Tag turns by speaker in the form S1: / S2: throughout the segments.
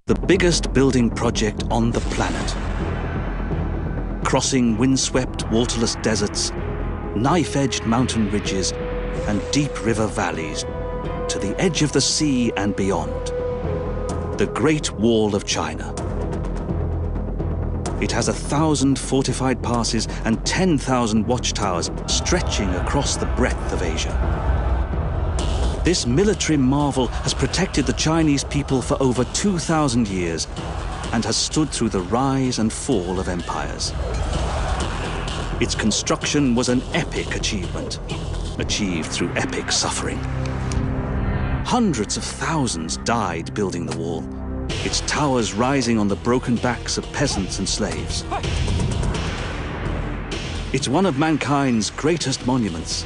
S1: the biggest building project on the planet. Crossing windswept, waterless deserts, knife-edged mountain ridges, and deep river valleys to the edge of the sea and beyond. The Great Wall of China. It has 1,000 fortified passes and 10,000 watchtowers stretching across the breadth of Asia. This military marvel has protected the Chinese people for over 2,000 years and has stood through the rise and fall of empires. Its construction was an epic achievement, achieved through epic suffering. Hundreds of thousands died building the wall, its towers rising on the broken backs of peasants and slaves. It's one of mankind's greatest monuments,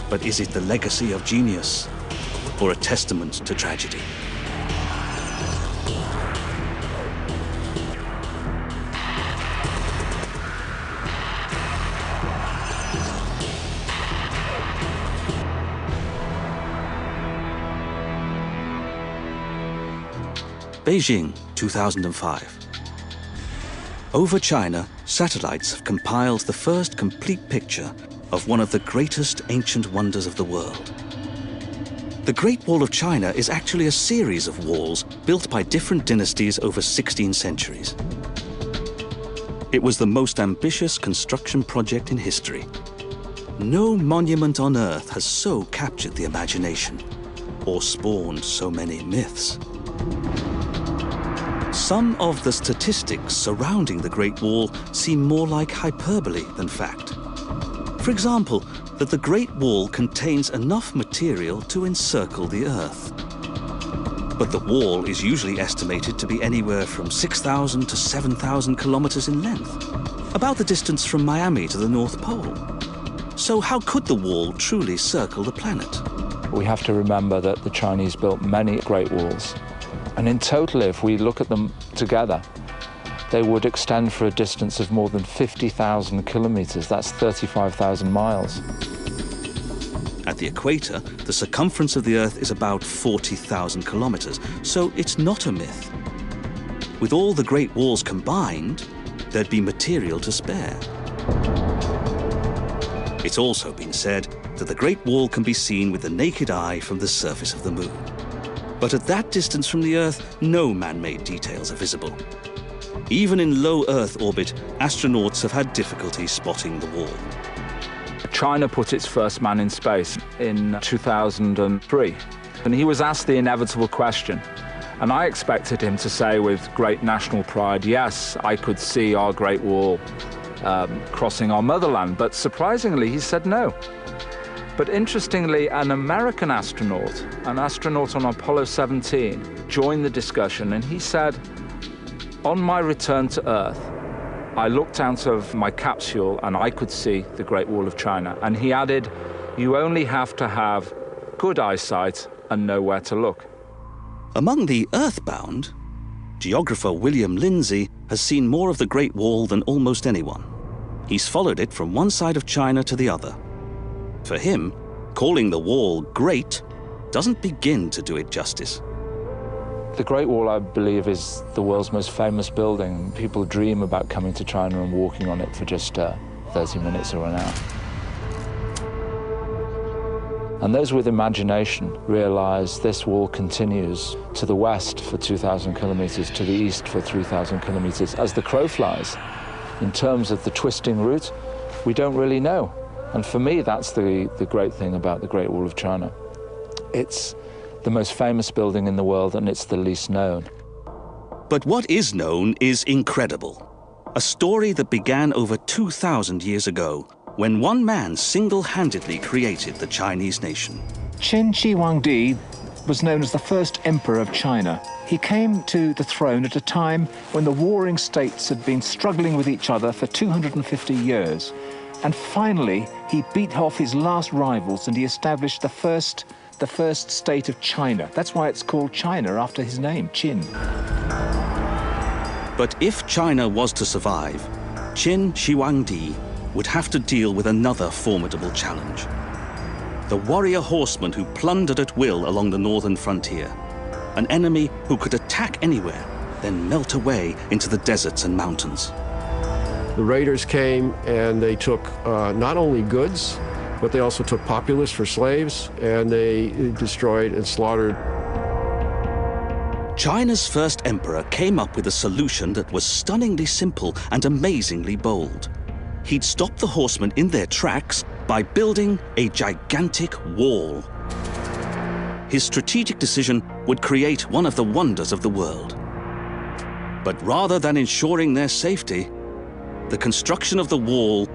S1: but is it the legacy of genius or a testament to tragedy? Beijing, 2005. Over China, satellites have compiled the first complete picture of one of the greatest ancient wonders of the world. The Great Wall of China is actually a series of walls built by different dynasties over 16 centuries. It was the most ambitious construction project in history. No monument on Earth has so captured the imagination or spawned so many myths. Some of the statistics surrounding the Great Wall seem more like hyperbole than fact. For example, that the Great Wall contains enough material to encircle the Earth. But the wall is usually estimated to be anywhere from 6,000 to 7,000 kilometers in length, about the distance from Miami to the North Pole. So how could the wall truly circle the planet?
S2: We have to remember that the Chinese built many Great Walls. And in total, if we look at them together, they would extend for a distance of more than 50,000 kilometers. That's 35,000 miles.
S1: At the equator, the circumference of the Earth is about 40,000 kilometers, so it's not a myth. With all the Great Walls combined, there'd be material to spare. It's also been said that the Great Wall can be seen with the naked eye from the surface of the Moon. But at that distance from the Earth, no man-made details are visible. Even in low Earth orbit, astronauts have had difficulty spotting the wall.
S2: China put its first man in space in 2003, and he was asked the inevitable question. And I expected him to say with great national pride, yes, I could see our Great Wall crossing our motherland. But surprisingly, he said no. But interestingly, an American astronaut, on Apollo 17, joined the discussion, and he said, on my return to Earth, I looked out of my capsule and I could see the Great Wall of China. And he added, you only have to have good eyesight and know where to look.
S1: Among the Earthbound, geographer William Lindsay has seen more of the Great Wall than almost anyone. He's followed it from one side of China to the other. For him, calling the wall great doesn't begin to do it justice.
S2: The Great Wall, I believe, is the world's most famous building. People dream about coming to China and walking on it for just 30 minutes or an hour. And those with imagination realize this wall continues to the west for 2,000 kilometers, to the east for 3,000 kilometers. As the crow flies, in terms of the twisting route, we don't really know. And for me, that's the great thing about the Great Wall of China. It's the most famous building in the world, and it's the least known.
S1: But what is known is incredible. A story that began over 2,000 years ago, when one man single-handedly created the Chinese nation.
S3: Qin Shi Huangdi was known as the first emperor of China. He came to the throne at a time when the warring states had been struggling with each other for 250 years. And finally, he beat off his last rivals and he established the first state of China. That's why it's called China, after his name, Qin.
S1: But if China was to survive, Qin Shi Huangdi would have to deal with another formidable challenge. The warrior horsemen who plundered at will along the northern frontier. an enemy who could attack anywhere, then melt away into the deserts and mountains.
S4: The raiders came and they took not only goods, but they also took populace for slaves, and they destroyed and slaughtered.
S1: China's first emperor came up with a solution that was stunningly simple and amazingly bold. He'd stop the horsemen in their tracks by building a gigantic wall. His strategic decision would create one of the wonders of the world. But rather than ensuring their safety, the construction of the wall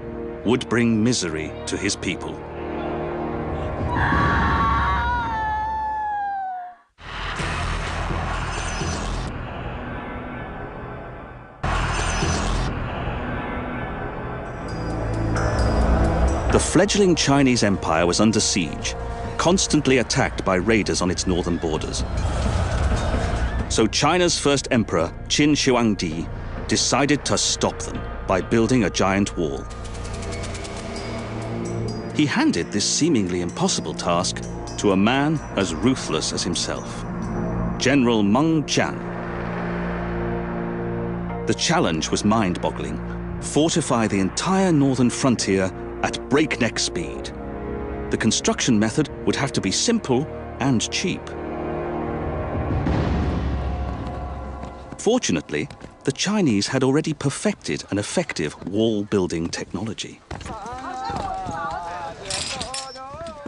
S1: would bring misery to his people. The fledgling Chinese empire was under siege, constantly attacked by raiders on its northern borders. So China's first emperor, Qin Shi Huangdi, decided to stop them by building a giant wall. He handed this seemingly impossible task to a man as ruthless as himself, General Meng Jian. The challenge was mind-boggling: fortify the entire northern frontier at breakneck speed. The construction method would have to be simple and cheap. Fortunately, the Chinese had already perfected an effective wall-building technology.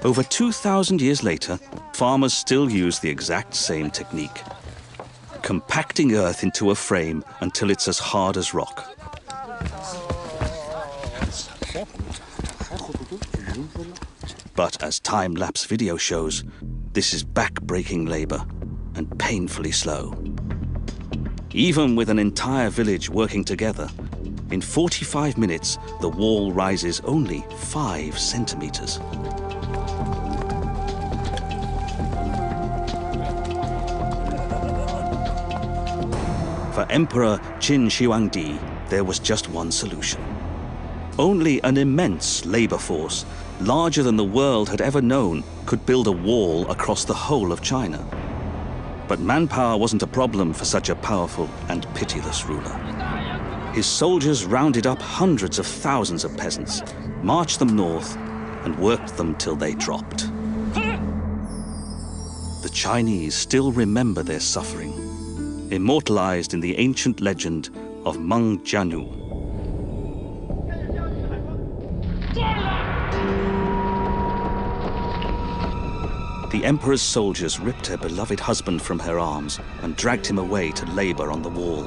S1: Over 2,000 years later, farmers still use the exact same technique, compacting earth into a frame until it's as hard as rock. But as time-lapse video shows, this is back-breaking labor and painfully slow. Even with an entire village working together, in 45 minutes, the wall rises only 5 centimeters. For Emperor Qin Shi Huangdi, there was just one solution. Only an immense labor force, larger than the world had ever known, could build a wall across the whole of China. But manpower wasn't a problem for such a powerful and pitiless ruler. His soldiers rounded up hundreds of thousands of peasants, marched them north, and worked them till they dropped. The Chinese still remember their suffering, immortalized in the ancient legend of Meng Jianu. The emperor's soldiers ripped her beloved husband from her arms and dragged him away to labor on the wall.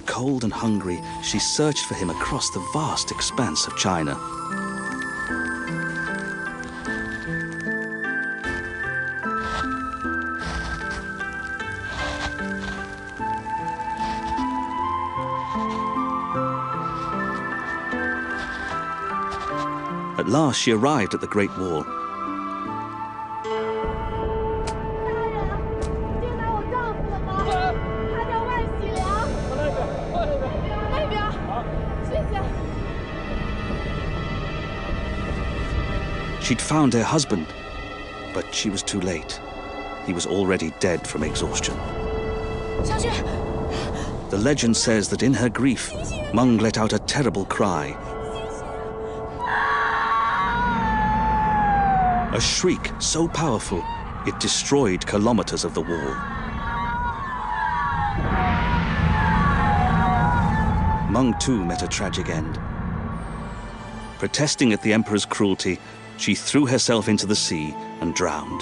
S1: Cold and hungry, she searched for him across the vast expanse of China. At last, she arrived at the Great Wall. She'd found her husband, but she was too late. He was already dead from exhaustion. The legend says that in her grief, Meng let out a terrible cry. A shriek so powerful, it destroyed kilometers of the wall. Meng too met a tragic end. Protesting at the emperor's cruelty, she threw herself into the sea and drowned.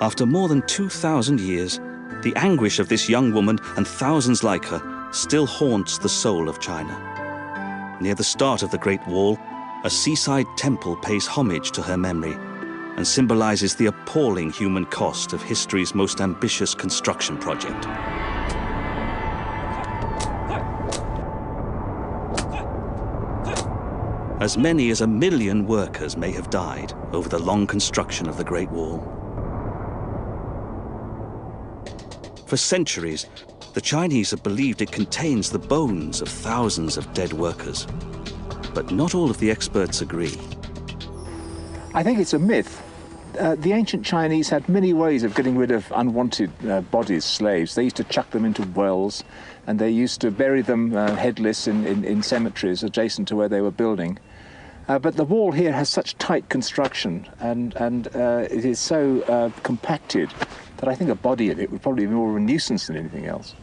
S1: After more than 2,000 years, the anguish of this young woman and thousands like her still haunts the soul of China. Near the start of the Great Wall, a seaside temple pays homage to her memory and symbolizes the appalling human cost of history's most ambitious construction project. As many as 1 million workers may have died over the long construction of the Great Wall. For centuries, the Chinese have believed it contains the bones of thousands of dead workers. But not all of the experts agree.
S3: I think it's a myth. The ancient Chinese had many ways of getting rid of unwanted bodies, slaves. They used to chuck them into wells, and they used to bury them headless in cemeteries adjacent to where they were building. But the wall here has such tight construction, and it is so compacted that I think a body in it would probably be more of a nuisance than anything else.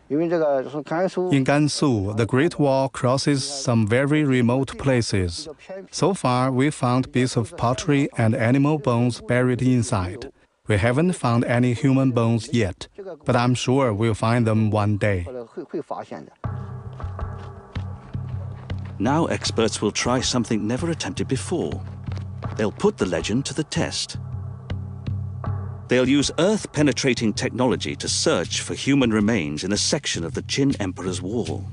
S5: In Gansu, the Great Wall crosses some very remote places. So far, we found bits of pottery and animal bones buried inside. We haven't found any human bones yet, but I'm sure we'll find them one day.
S1: Now experts will try something never attempted before. They'll put the legend to the test. They'll use Earth-penetrating technology to search for human remains in a section of the Qin Emperor's wall.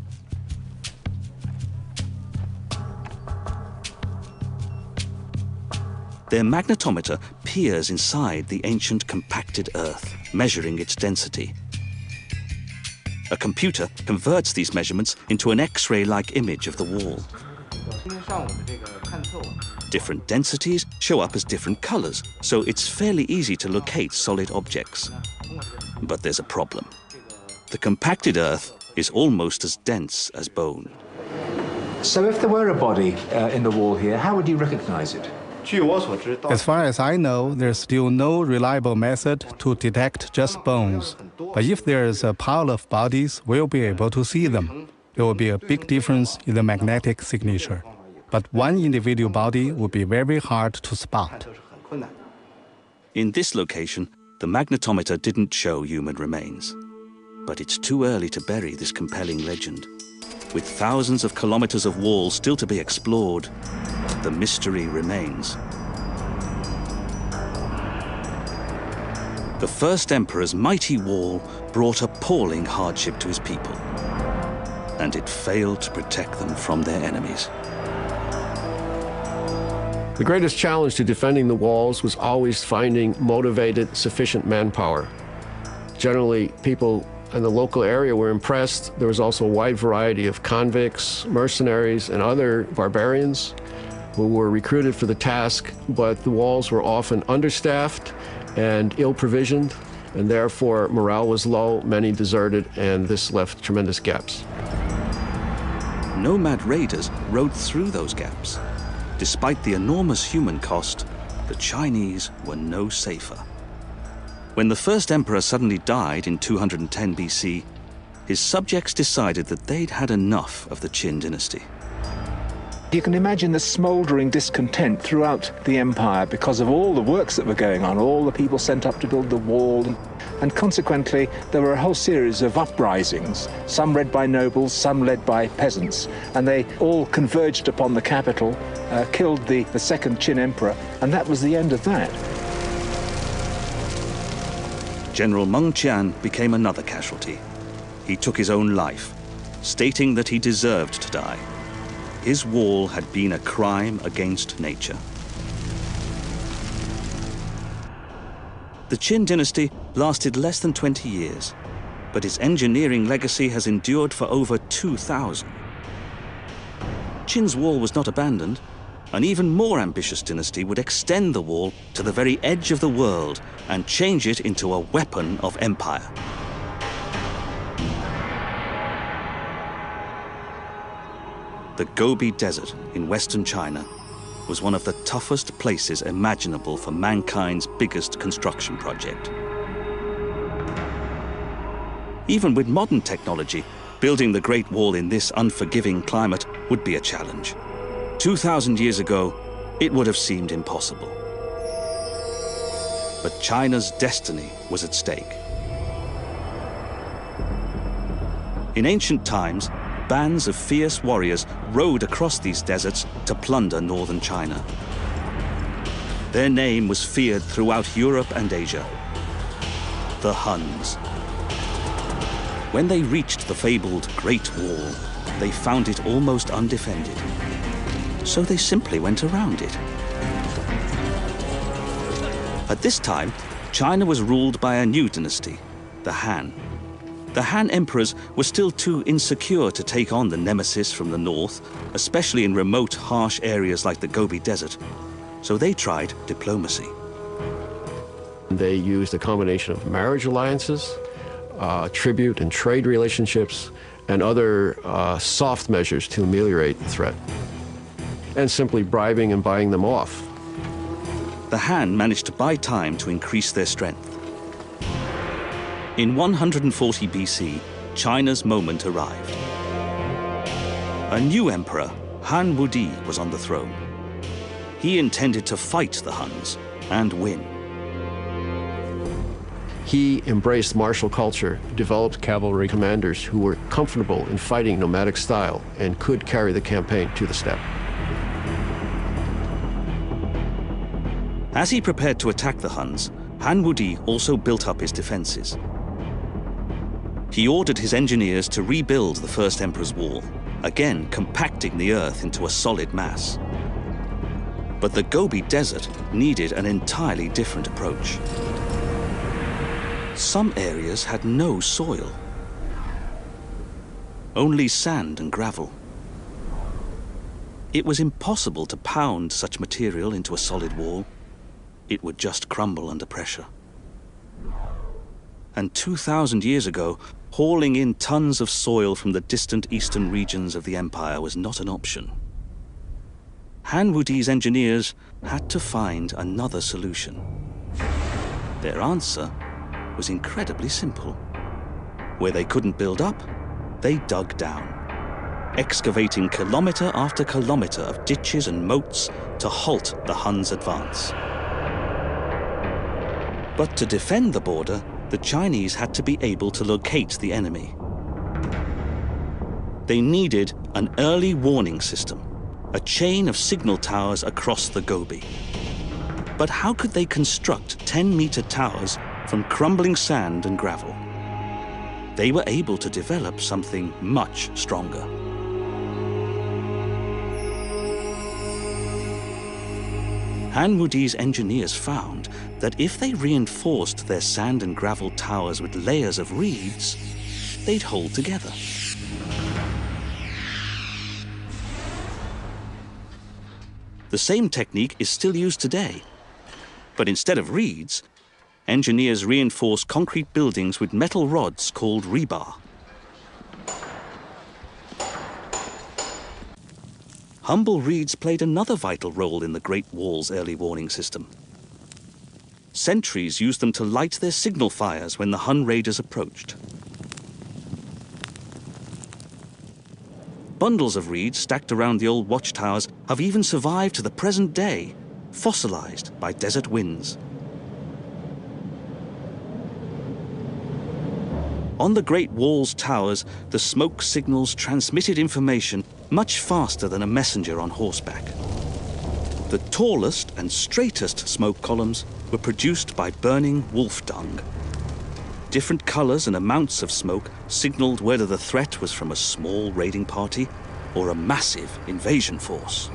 S1: Their magnetometer peers inside the ancient compacted Earth, measuring its density. A computer converts these measurements into an X-ray-like image of the wall. Different densities show up as different colors, so it's fairly easy to locate solid objects. But there's a problem. The compacted Earth is almost as dense as bone.
S3: So if there were a body in the wall here, how would you recognize it?
S5: As far as I know, there's still no reliable method to detect just bones. But if there's a pile of bodies, we'll be able to see them. There will be a big difference in the magnetic signature. But one individual body would be very hard to spot.
S1: In this location, the magnetometer didn't show human remains. But it's too early to bury this compelling legend. With thousands of kilometers of wall still to be explored, the mystery remains. The first emperor's mighty wall brought appalling hardship to his people, and it failed to protect them from their enemies.
S4: The greatest challenge to defending the walls was always finding motivated, sufficient manpower. Generally, people in the local area were impressed. There was also a wide variety of convicts, mercenaries, and other barbarians who were recruited for the task, but the walls were often understaffed and ill-provisioned, and therefore morale was low, many deserted, and this left tremendous gaps.
S1: Nomad raiders rode through those gaps. Despite the enormous human cost, the Chinese were no safer. When the first emperor suddenly died in 210 BC, his subjects decided that they'd had enough of the Qin dynasty.
S3: You can imagine the smouldering discontent throughout the empire because of all the works that were going on, all the people sent up to build the wall, and consequently there were a whole series of uprisings, some led by nobles, some led by peasants, and they all converged upon the capital, killed the second Qin emperor, and that was the end of that.
S1: General Meng Qian became another casualty. He took his own life, stating that he deserved to die. His wall had been a crime against nature. The Qin dynasty lasted less than 20 years, but its engineering legacy has endured for over 2,000. Qin's wall was not abandoned. An even more ambitious dynasty would extend the wall to the very edge of the world and change it into a weapon of empire. The Gobi Desert in western China was one of the toughest places imaginable for mankind's biggest construction project. Even with modern technology, building the Great Wall in this unforgiving climate would be a challenge. 2,000 years ago, it would have seemed impossible. But China's destiny was at stake. In ancient times, bands of fierce warriors rode across these deserts to plunder northern China. Their name was feared throughout Europe and Asia: the Huns. When they reached the fabled Great Wall, they found it almost undefended. So they simply went around it. At this time, China was ruled by a new dynasty, the Han. The Han emperors were still too insecure to take on the nemesis from the north, especially in remote, harsh areas like the Gobi Desert. So they tried diplomacy.
S4: They used a combination of marriage alliances, tribute and trade relationships, and other soft measures to ameliorate the threat, and simply bribing and buying them off.
S1: The Han managed to buy time to increase their strength. In 140 BC, China's moment arrived. A new emperor, Han Wudi, was on the throne. He intended to fight the Huns and win.
S4: He embraced martial culture, developed cavalry commanders who were comfortable in fighting nomadic style and could carry the campaign to the steppe.
S1: As he prepared to attack the Huns, Han Wudi also built up his defenses. He ordered his engineers to rebuild the first emperor's wall, again compacting the earth into a solid mass. But the Gobi Desert needed an entirely different approach. Some areas had no soil, only sand and gravel. It was impossible to pound such material into a solid wall. It would just crumble under pressure. And 2,000 years ago, hauling in tons of soil from the distant eastern regions of the empire was not an option. Han Wudi's engineers had to find another solution. Their answer was incredibly simple. Where they couldn't build up, they dug down, excavating kilometer after kilometer of ditches and moats to halt the Huns' advance. But to defend the border, the Chinese had to be able to locate the enemy. They needed an early warning system, a chain of signal towers across the Gobi. But how could they construct 10-meter towers from crumbling sand and gravel? They were able to develop something much stronger. Han Wudi's engineers found that if they reinforced their sand and gravel towers with layers of reeds, they'd hold together. The same technique is still used today, but instead of reeds, engineers reinforce concrete buildings with metal rods called rebar. Humble reeds played another vital role in the Great Wall's early warning system. Sentries used them to light their signal fires when the Hun raiders approached. Bundles of reeds stacked around the old watchtowers have even survived to the present day, fossilized by desert winds. On the Great Wall's towers, the smoke signals transmitted information much faster than a messenger on horseback. The tallest and straightest smoke columns were produced by burning wolf dung. Different colors and amounts of smoke signaled whether the threat was from a small raiding party or a massive invasion force.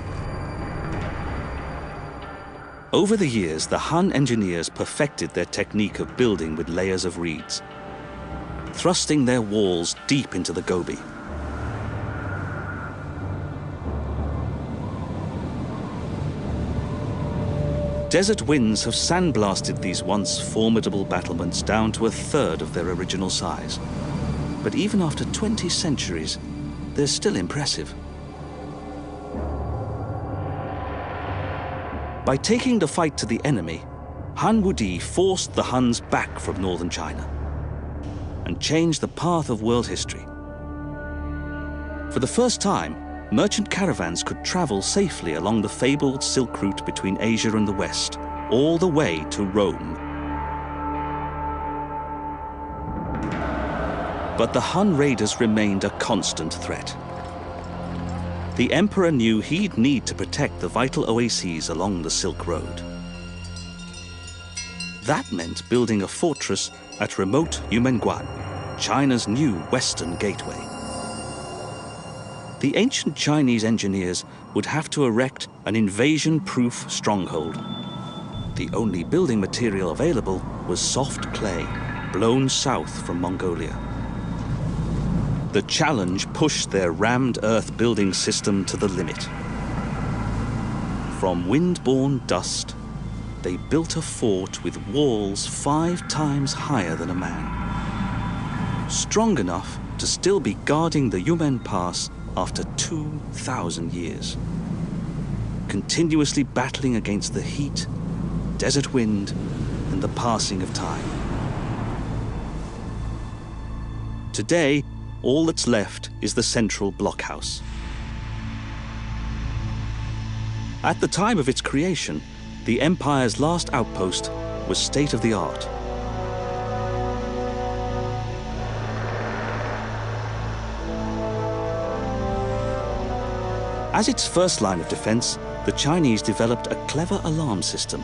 S1: Over the years, the Han engineers perfected their technique of building with layers of reeds, thrusting their walls deep into the Gobi. Desert winds have sandblasted these once formidable battlements down to a third of their original size. But even after 20 centuries, they're still impressive. By taking the fight to the enemy, Han Wudi forced the Huns back from northern China and changed the path of world history. For the first time, merchant caravans could travel safely along the fabled Silk Route between Asia and the West, all the way to Rome. But the Hun raiders remained a constant threat. The emperor knew he'd need to protect the vital oases along the Silk Road. That meant building a fortress at remote Yumenguan, China's new western gateway. The ancient Chinese engineers would have to erect an invasion-proof stronghold. The only building material available was soft clay, blown south from Mongolia. The challenge pushed their rammed earth building system to the limit. From wind-borne dust, they built a fort with walls 5 times higher than a man, strong enough to still be guarding the Yumen Pass after 2,000 years, continuously battling against the heat, desert wind, and the passing of time. Today, all that's left is the central blockhouse. At the time of its creation, the empire's last outpost was state-of-the-art. As its first line of defense, the Chinese developed a clever alarm system,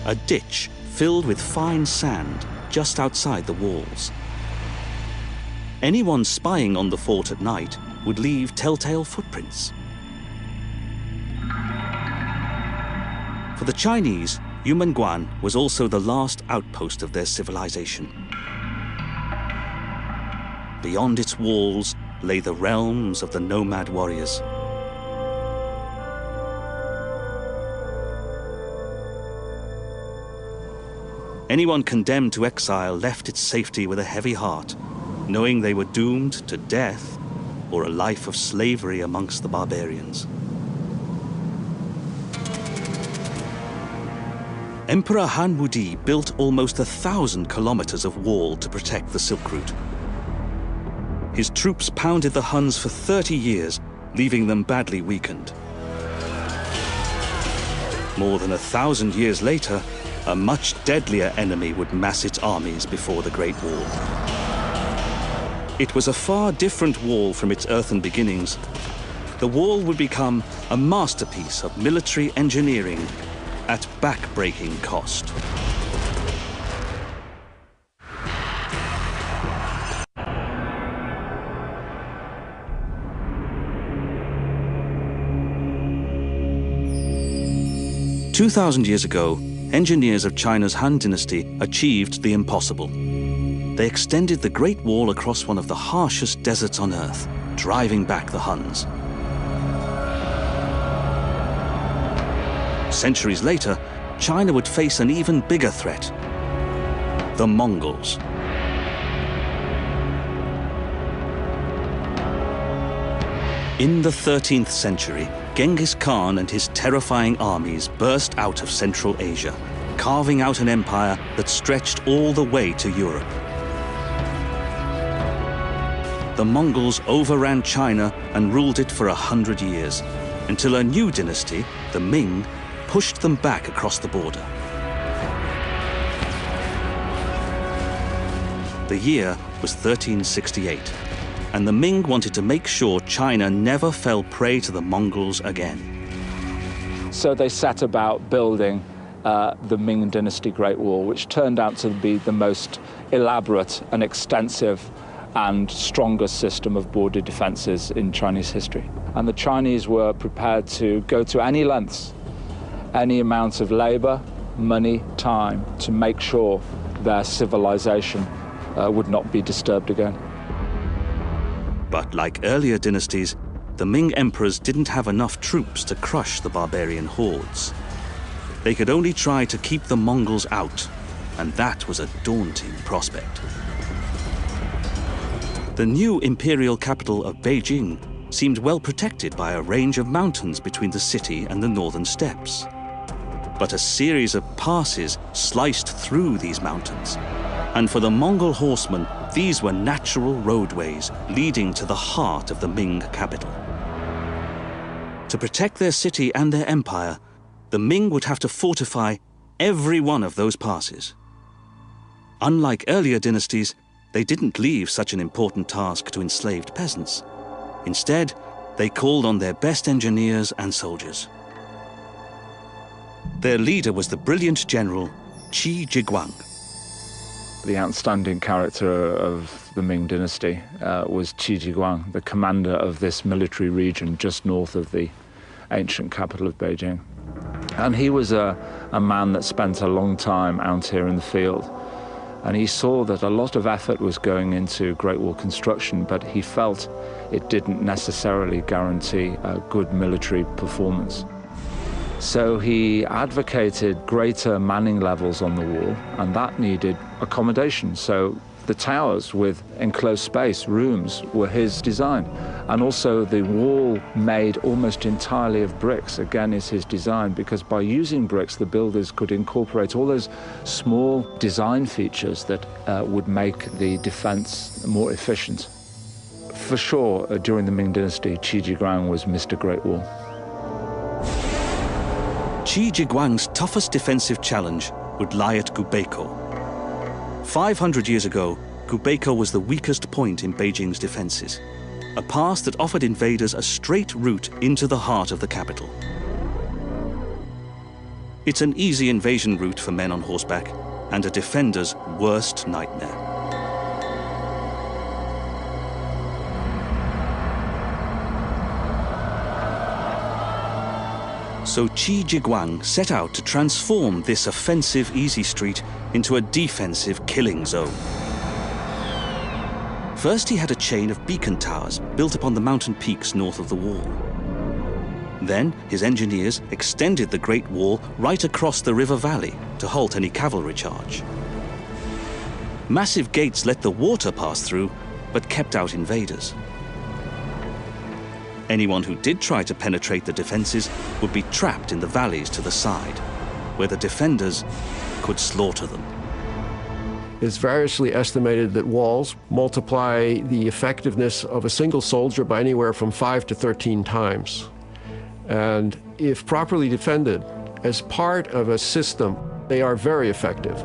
S1: a ditch filled with fine sand just outside the walls. Anyone spying on the fort at night would leave telltale footprints. For the Chinese, Yumenguan was also the last outpost of their civilization. Beyond its walls lay the realms of the nomad warriors. Anyone condemned to exile left its safety with a heavy heart, knowing they were doomed to death or a life of slavery amongst the barbarians. Emperor Han Wudi built almost 1,000 kilometers of wall to protect the Silk Route. His troops pounded the Huns for 30 years, leaving them badly weakened. More than 1,000 years later, a much deadlier enemy would mass its armies before the Great Wall. It was a far different wall from its earthen beginnings. The wall would become a masterpiece of military engineering at back-breaking cost. "2,000 years ago, engineers of China's Han Dynasty achieved the impossible. They extended the Great Wall across one of the harshest deserts on Earth, driving back the Huns. Centuries later, China would face an even bigger threat: the Mongols. In the 13th century, Genghis Khan and his terrifying armies burst out of Central Asia, carving out an empire that stretched all the way to Europe. The Mongols overran China and ruled it for 100 years, until a new dynasty, the Ming, pushed them back across the border. The year was 1368. And the Ming wanted to make sure China never fell prey to the Mongols again.
S2: So they set about building the Ming Dynasty Great Wall, which turned out to be the most elaborate and extensive and strongest system of border defenses in Chinese history. And the Chinese were prepared to go to any lengths, any amount of labor, money, time, to make sure their civilization would not be disturbed again.
S1: But like earlier dynasties, the Ming emperors didn't have enough troops to crush the barbarian hordes. They could only try to keep the Mongols out, and that was a daunting prospect. The new imperial capital of Beijing seemed well protected by a range of mountains between the city and the northern steppes. But a series of passes sliced through these mountains, and for the Mongol horsemen, these were natural roadways leading to the heart of the Ming capital. To protect their city and their empire, the Ming would have to fortify every one of those passes. Unlike earlier dynasties, they didn't leave such an important task to enslaved peasants. Instead, they called on their best engineers and soldiers. Their leader was the brilliant general Qi Jiguang.
S2: The outstanding character of the Ming Dynasty was Qi Jiguang, the commander of this military region just north of the ancient capital of Beijing. And he was a man that spent a long time out here in the field, And he saw that a lot of effort was going into Great Wall construction, but he felt it didn't necessarily guarantee a good military performance. So he advocated greater manning levels on the wall, and that needed accommodation. So the towers with enclosed space, rooms, were his design. And also the wall made almost entirely of bricks, again, is his design, because by using bricks, the builders could incorporate all those small design features that would make the defense more efficient. For sure, during the Ming Dynasty, Qi Ji Guang was Mr. Great Wall.
S1: Qi Ji Guang's toughest defensive challenge would lie at Gubeikou. 500 years ago, Gubeikou was the weakest point in Beijing's defenses, a pass that offered invaders a straight route into the heart of the capital. It's an easy invasion route for men on horseback and a defender's worst nightmare. So Qi Ji Guang set out to transform this offensive easy street into a defensive killing zone. First, he had a chain of beacon towers built upon the mountain peaks north of the wall. Then, his engineers extended the Great Wall right across the river valley to halt any cavalry charge. Massive gates let the water pass through, but kept out invaders. Anyone who did try to penetrate the defenses would be trapped in the valleys to the side, where the defenders could slaughter them.
S4: It's variously estimated that walls multiply the effectiveness of a single soldier by anywhere from 5 to 13 times. And if properly defended as part of a system, they are very effective.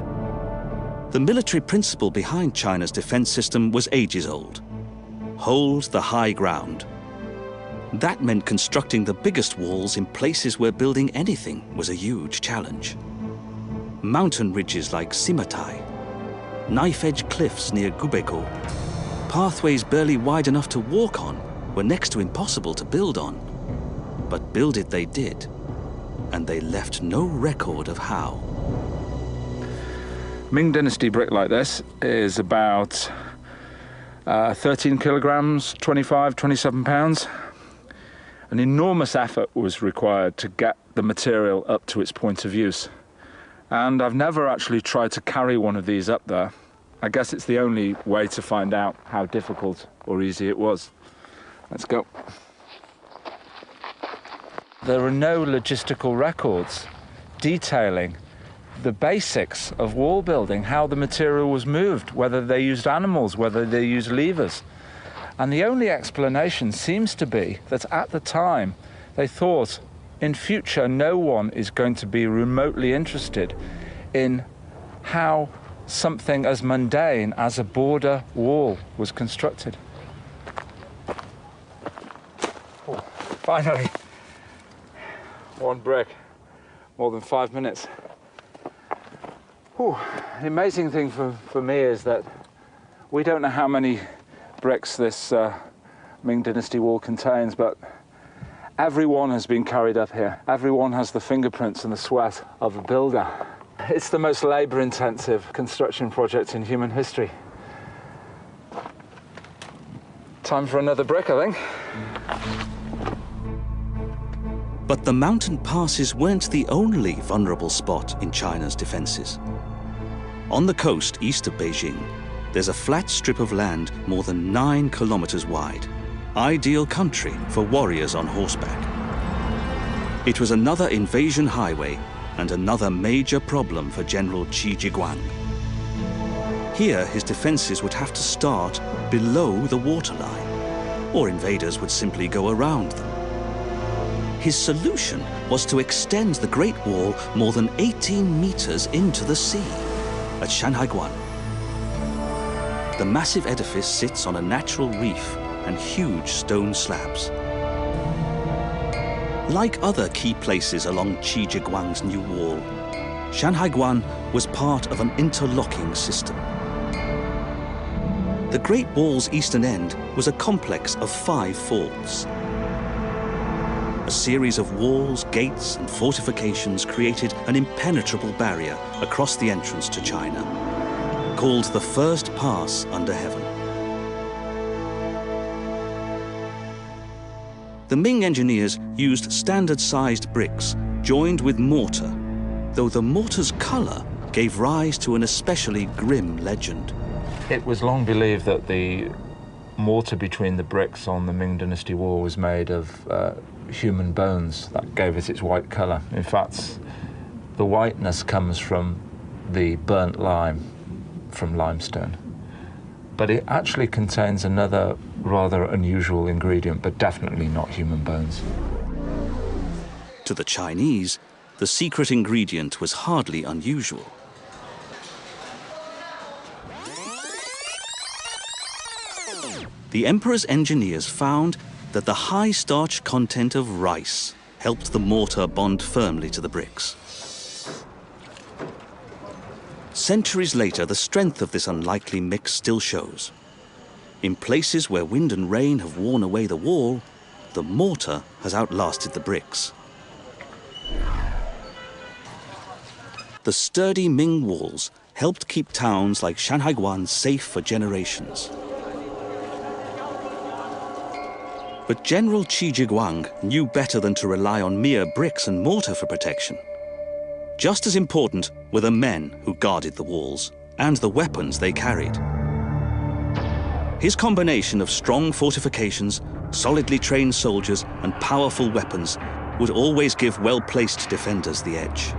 S1: The military principle behind China's defense system was ages old. Hold the high ground. That meant constructing the biggest walls in places where building anything was a huge challenge. Mountain ridges like Simatai, knife-edge cliffs near Gubeikou, pathways barely wide enough to walk on were next to impossible to build on. But build it they did, and they left no record of how.
S2: Ming Dynasty brick like this is about 13 kilograms, 25, 27 pounds. An enormous effort was required to get the material up to its point of use. And I've never actually tried to carry one of these up there. I guess it's the only way to find out how difficult or easy it was. Let's go. There are no logistical records detailing the basics of wall building, how the material was moved, whether they used animals, whether they used levers. And the only explanation seems to be that at the time they thought in future no one is going to be remotely interested in how something as mundane as a border wall was constructed. Oh, finally, one brick, more than 5 minutes. Whew. The amazing thing for me is that we don't know how many bricks this Ming Dynasty wall contains, but everyone has been carried up here. Everyone has the fingerprints and the sweat of a builder. It's the most labor-intensive construction project in human history. Time for another brick, I think.
S1: But the mountain passes weren't the only vulnerable spot in China's defenses. On the coast east of Beijing, there's a flat strip of land more than 9 kilometers wide. Ideal country for warriors on horseback. It was another invasion highway and another major problem for General Qi Ji Guang. Here, his defenses would have to start below the waterline, or invaders would simply go around them. His solution was to extend the Great Wall more than 18 meters into the sea at Shanhaiguan. The massive edifice sits on a natural reef and huge stone slabs. Like other key places along Qi Ji Guang's new wall, Shanhaiguan was part of an interlocking system. The Great Wall's eastern end was a complex of 5 forts. A series of walls, gates, and fortifications created an impenetrable barrier across the entrance to China. called the first pass under heaven. The Ming engineers used standard-sized bricks joined with mortar, though the mortar's color gave rise to an especially grim legend.
S2: It was long believed that the mortar between the bricks on the Ming Dynasty wall was made of human bones. That gave it its white color. In fact, the whiteness comes from the burnt lime from limestone. But it actually contains another rather unusual ingredient, but definitely not human bones.
S1: To the Chinese, the secret ingredient was hardly unusual. The emperor's engineers found that the high starch content of rice helped the mortar bond firmly to the bricks. Centuries later, the strength of this unlikely mix still shows. In places where wind and rain have worn away the wall, the mortar has outlasted the bricks. The sturdy Ming walls helped keep towns like Shanhaiguan safe for generations. But General Qi Jiguang knew better than to rely on mere bricks and mortar for protection. Just as important were the men who guarded the walls and the weapons they carried. His combination of strong fortifications, solidly trained soldiers, and powerful weapons would always give well-placed defenders the edge.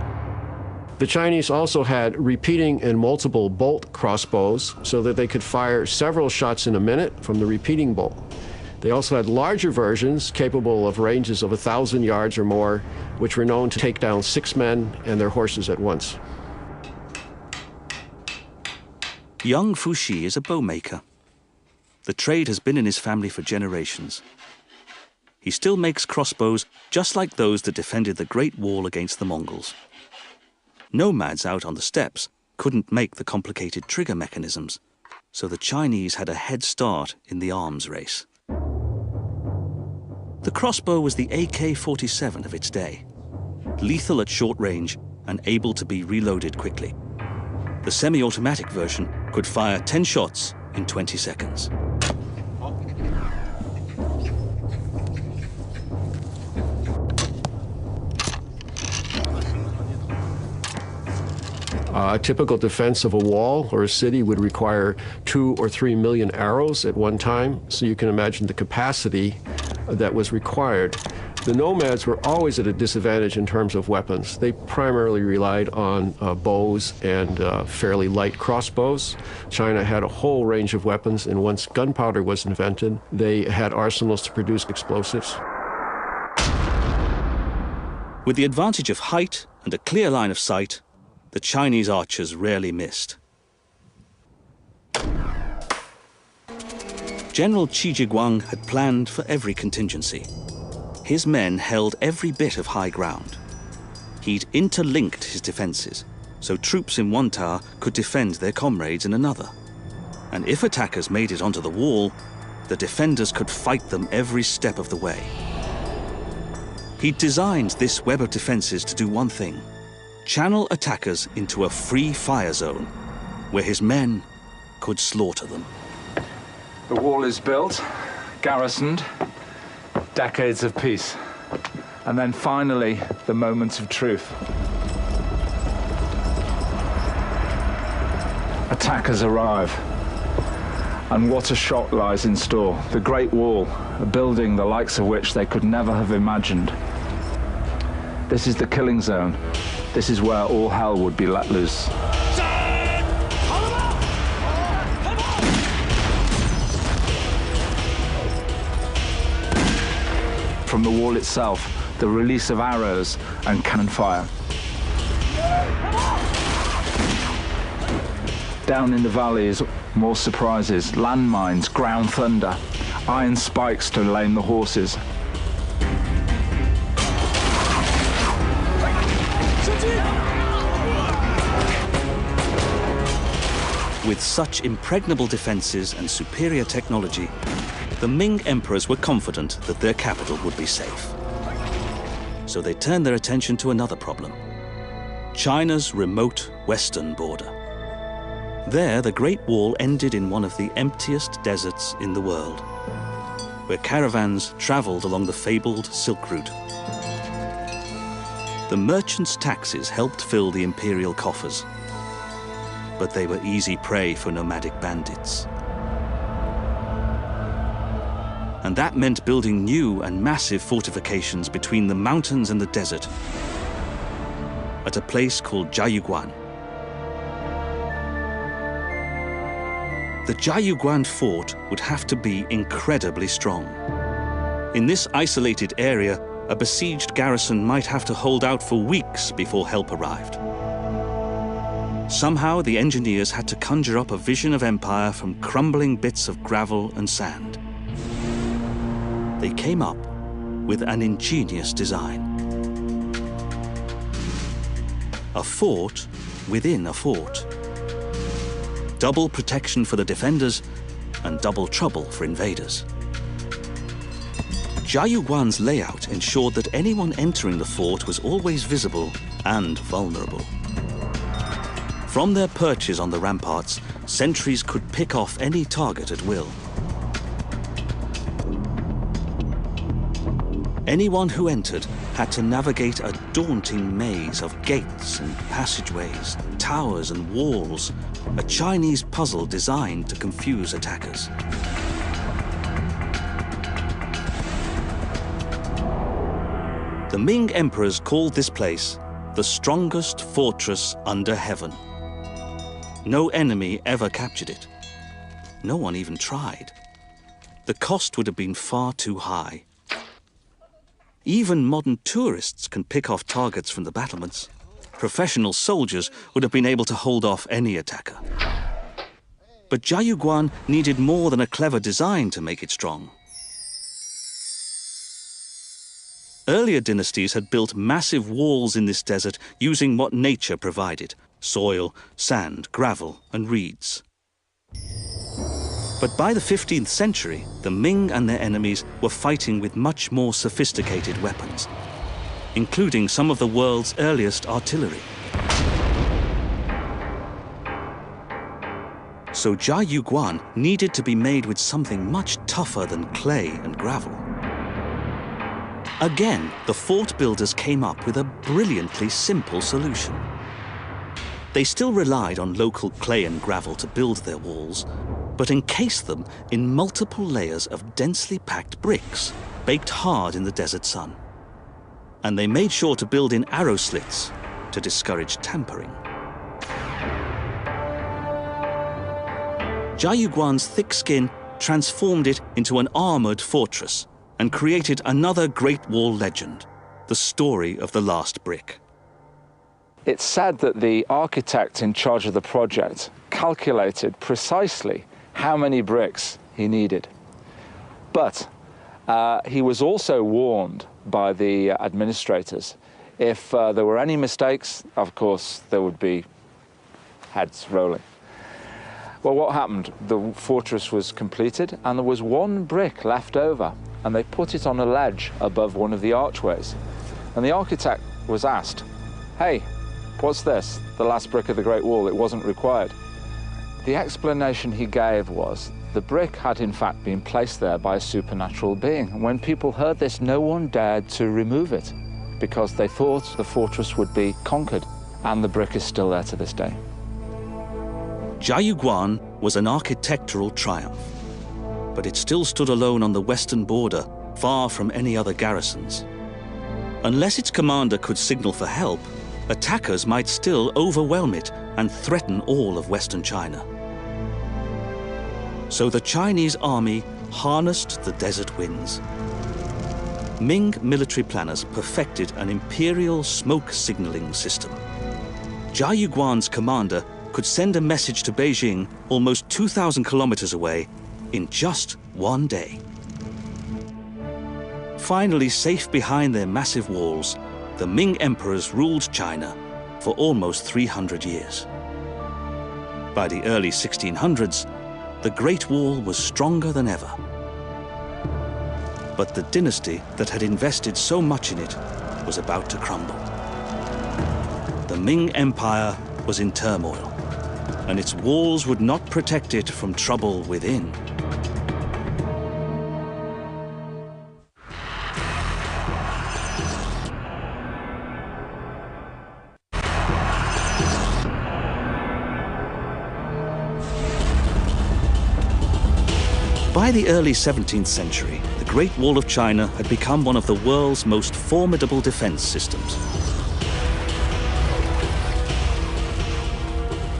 S4: The Chinese also had repeating and multiple bolt crossbows so that they could fire several shots in a minute from the repeating bolt. They also had larger versions capable of ranges of 1,000 yards or more, which were known to take down 6 men and their horses at once.
S1: Young Fuxi is a bowmaker. The trade has been in his family for generations. He still makes crossbows just like those that defended the Great Wall against the Mongols. Nomads out on the steppes couldn't make the complicated trigger mechanisms, so the Chinese had a head start in the arms race. The crossbow was the AK-47 of its day, lethal at short range and able to be reloaded quickly. The semi-automatic version could fire 10 shots in 20 seconds.
S4: A typical defense of a wall or a city would require 2 or 3 million arrows at one time, so you can imagine the capacity that was required. The nomads were always at a disadvantage in terms of weapons. They primarily relied on bows and fairly light crossbows. China had a whole range of weapons, and once gunpowder was invented, they had arsenals to produce explosives.
S1: With the advantage of height and a clear line of sight, the Chinese archers rarely missed. General Qi Jiguang had planned for every contingency. His men held every bit of high ground. He'd interlinked his defenses, so troops in one tower could defend their comrades in another. And if attackers made it onto the wall, the defenders could fight them every step of the way. He'd designed this web of defenses to do one thing: channel attackers into a free fire zone where his men could slaughter them.
S2: The wall is built, garrisoned, decades of peace. And then finally, the moment of truth. Attackers arrive. And what a shock lies in store. The Great Wall, a building the likes of which they could never have imagined. This is the killing zone. This is where all hell would be let loose. From the wall itself, the release of arrows and cannon fire. Down in the valleys, more surprises, landmines, ground thunder, iron spikes to lame the horses.
S1: With such impregnable defenses and superior technology, the Ming emperors were confident that their capital would be safe. So they turned their attention to another problem: China's remote western border. There, the Great Wall ended in one of the emptiest deserts in the world, where caravans traveled along the fabled Silk Route. The merchants' taxes helped fill the imperial coffers, but they were easy prey for nomadic bandits. And that meant building new and massive fortifications between the mountains and the desert at a place called Jiayuguan. The Jiayuguan fort would have to be incredibly strong. In this isolated area, a besieged garrison might have to hold out for weeks before help arrived. Somehow, the engineers had to conjure up a vision of empire from crumbling bits of gravel and sand. They came up with an ingenious design. A fort within a fort. Double protection for the defenders and double trouble for invaders. Jiayuguan's layout ensured that anyone entering the fort was always visible and vulnerable. From their perches on the ramparts, sentries could pick off any target at will. Anyone who entered had to navigate a daunting maze of gates and passageways, towers and walls, a Chinese puzzle designed to confuse attackers. The Ming emperors called this place the strongest fortress under heaven. No enemy ever captured it. No one even tried. The cost would have been far too high. Even modern tourists can pick off targets from the battlements. Professional soldiers would have been able to hold off any attacker. But Jiayuguan needed more than a clever design to make it strong. Earlier dynasties had built massive walls in this desert using what nature provided: soil, sand, gravel, and reeds. But by the 15th century, the Ming and their enemies were fighting with much more sophisticated weapons, including some of the world's earliest artillery. So Jiayuguan needed to be made with something much tougher than clay and gravel. Again, the fort builders came up with a brilliantly simple solution. They still relied on local clay and gravel to build their walls, but encased them in multiple layers of densely packed bricks, baked hard in the desert sun. And they made sure to build in arrow slits to discourage tampering. Jiayuguan's thick skin transformed it into an armored fortress and created another Great Wall legend, the story of the last brick.
S2: It's said that the architect in charge of the project calculated precisely how many bricks he needed. But he was also warned by the administrators. If there were any mistakes, of course, there would be heads rolling. Well, what happened? The fortress was completed and there was one brick left over, and they put it on a ledge above one of the archways. And the architect was asked, "Hey, what's this? The last brick of the Great Wall, it wasn't required." The explanation he gave was the brick had in fact been placed there by a supernatural being. And when people heard this, no one dared to remove it because they thought the fortress would be conquered, and the brick is still there to this day.
S1: Jiayuguan was an architectural triumph, but it still stood alone on the western border, far from any other garrisons. Unless its commander could signal for help, attackers might still overwhelm it and threaten all of Western China. So the Chinese army harnessed the desert winds. Ming military planners perfected an imperial smoke signaling system. Jiayuguan's commander could send a message to Beijing almost 2,000 kilometers away in just one day. Finally, safe behind their massive walls, the Ming emperors ruled China for almost 300 years. By the early 1600s, the Great Wall was stronger than ever. But the dynasty that had invested so much in it was about to crumble. The Ming Empire was in turmoil. and its walls would not protect it from trouble within. By the early 17th century, the Great Wall of China had become one of the world's most formidable defense systems.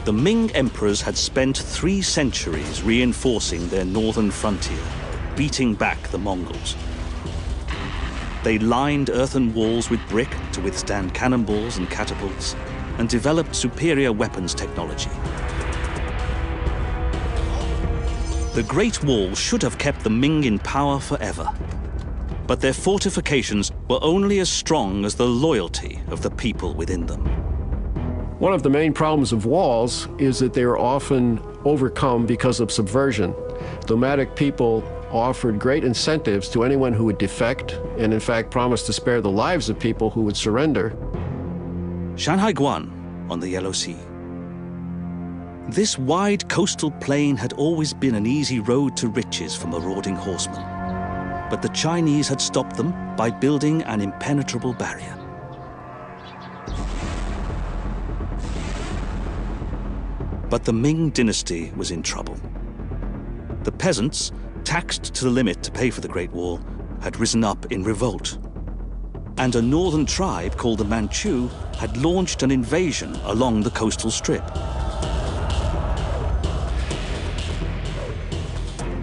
S1: The Ming emperors had spent 3 centuries reinforcing their northern frontier, beating back the Mongols. They lined earthen walls with brick to withstand cannonballs and catapults, and developed superior weapons technology. The Great Wall should have kept the Ming in power forever. But their fortifications were only as strong as the loyalty of the people within them.
S4: One of the main problems of walls is that they are often overcome because of subversion. Nomadic people offered great incentives to anyone who would defect, and in fact promised to spare the lives of people who would surrender.
S1: Shanhaiguan on the Yellow Sea. This wide coastal plain had always been an easy road to riches for marauding horsemen. But the Chinese had stopped them by building an impenetrable barrier. But the Ming dynasty was in trouble. The peasants, taxed to the limit to pay for the Great Wall, had risen up in revolt. And a northern tribe called the Manchu had launched an invasion along the coastal strip.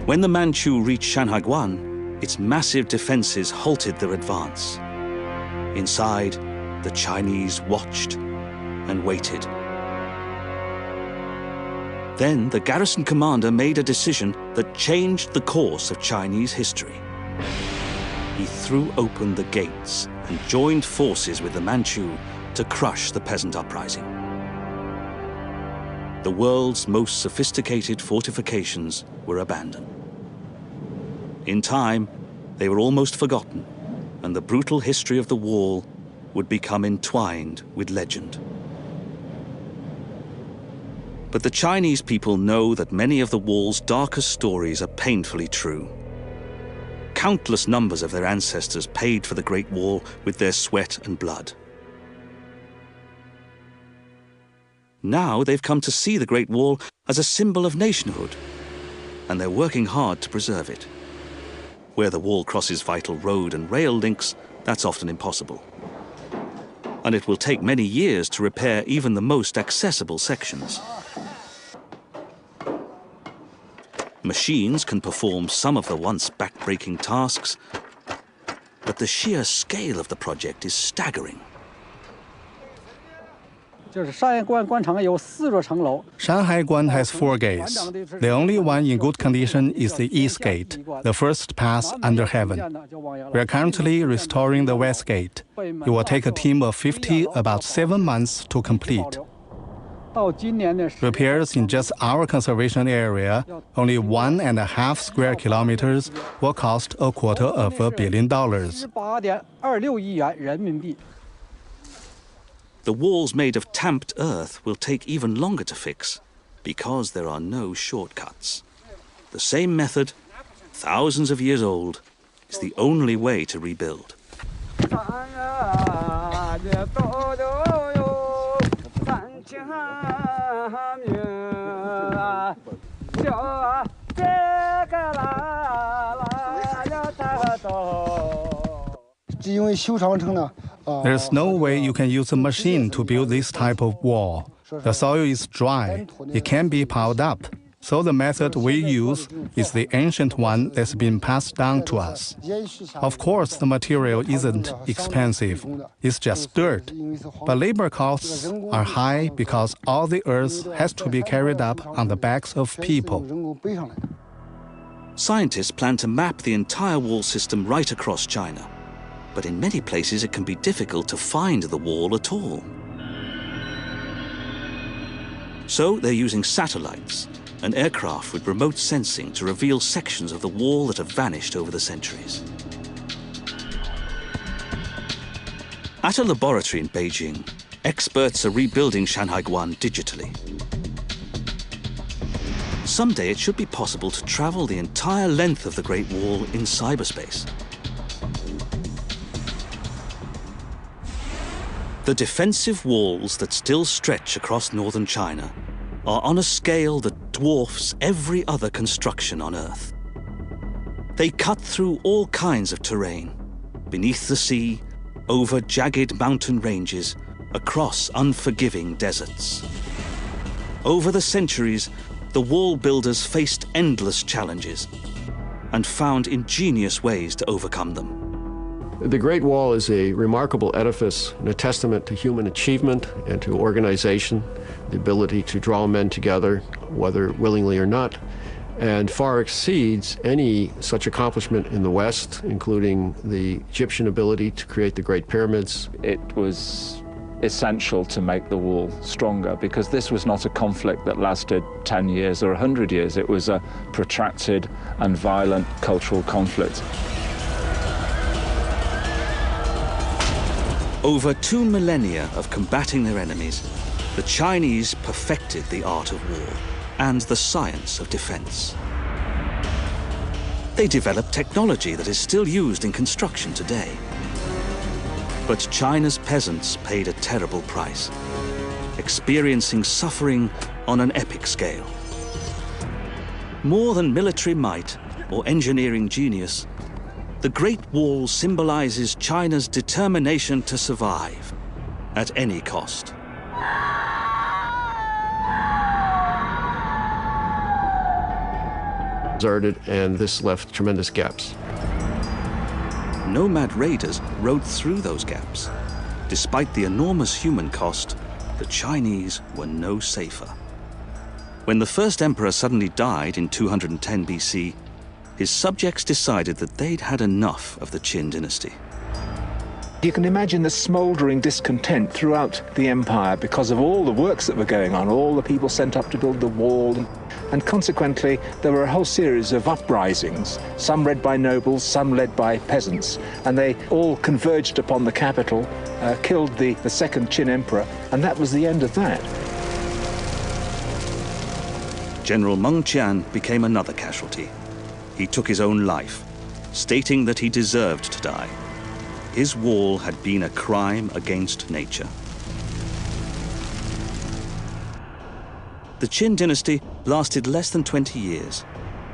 S1: When the Manchu reached Shanhaiguan, its massive defenses halted their advance. Inside, the Chinese watched and waited. Then the garrison commander made a decision that changed the course of Chinese history. He threw open the gates and joined forces with the Manchu to crush the peasant uprising. The world's most sophisticated fortifications were abandoned. In time, they were almost forgotten, and the brutal history of the wall would become entwined with legend. But the Chinese people know that many of the wall's darkest stories are painfully true. Countless numbers of their ancestors paid for the Great Wall with their sweat and blood. Now they've come to see the Great Wall as a symbol of nationhood, and they're working hard to preserve it. Where the wall crosses vital road and rail links, that's often impossible. And it will take many years to repair even the most accessible sections. Machines can perform some of the once back-breaking tasks, but the sheer scale of the project is staggering.
S5: Shanhaiguan has 4 gates. The only one in good condition is the East Gate, the first pass under heaven. We are currently restoring the West Gate. It will take a team of 50 about 7 months to complete. Repairs in just our conservation area, only 1.5 square kilometers, will cost $250 million.
S1: The walls made of tamped earth will take even longer to fix because there are no shortcuts. The same method, thousands of years old, is the only way to rebuild.
S5: There's no way you can use a machine to build this type of wall. The soil is dry. It can't be piled up. So the method we use is the ancient one that's been passed down to us. Of course, the material isn't expensive. It's just dirt. But labor costs are high because all the earth has to be carried up on the backs of people.
S1: Scientists plan to map the entire wall system right across China. But in many places it can be difficult to find the wall at all. So they're using satellites and aircraft with remote sensing to reveal sections of the wall that have vanished over the centuries. At a laboratory in Beijing, experts are rebuilding Shanhaiguan digitally. someday it should be possible to travel the entire length of the Great Wall in cyberspace. The defensive walls that still stretch across northern China are on a scale that dwarfs every other construction on Earth. They cut through all kinds of terrain, beneath the sea, over jagged mountain ranges, across unforgiving deserts. Over the centuries, the wall builders faced endless challenges and found ingenious ways to overcome them.
S4: The Great Wall is a remarkable edifice and a testament to human achievement and to organization, the ability to draw men together, whether willingly or not, and far exceeds any such accomplishment in the West, including the Egyptian ability to create the Great Pyramids.
S2: It was essential to make the wall stronger because this was not a conflict that lasted 10 years or 100 years. It was a protracted and violent cultural conflict.
S1: Over 2 millennia of combating their enemies, the Chinese perfected the art of war and the science of defense. They developed technology that is still used in construction today. But China's peasants paid a terrible price, experiencing suffering on an epic scale. More than military might or engineering genius, the Great Wall symbolizes China's determination to survive at any cost.
S4: Deserted, and this left tremendous gaps.
S1: Nomad raiders rode through those gaps. Despite the enormous human cost, the Chinese were no safer. When the first emperor suddenly died in 210 BC, his subjects decided that they'd had enough of the Qin dynasty.
S3: You can imagine the smouldering discontent throughout the empire because of all the works that were going on, all the people sent up to build the wall, and consequently there were a whole series of uprisings, some led by nobles, some led by peasants, and they all converged upon the capital, killed the second Qin emperor, and that was the end of that.
S1: General Meng Qian became another casualty. He took his own life, stating that he deserved to die. His wall had been a crime against nature. The Qin dynasty lasted less than 20 years,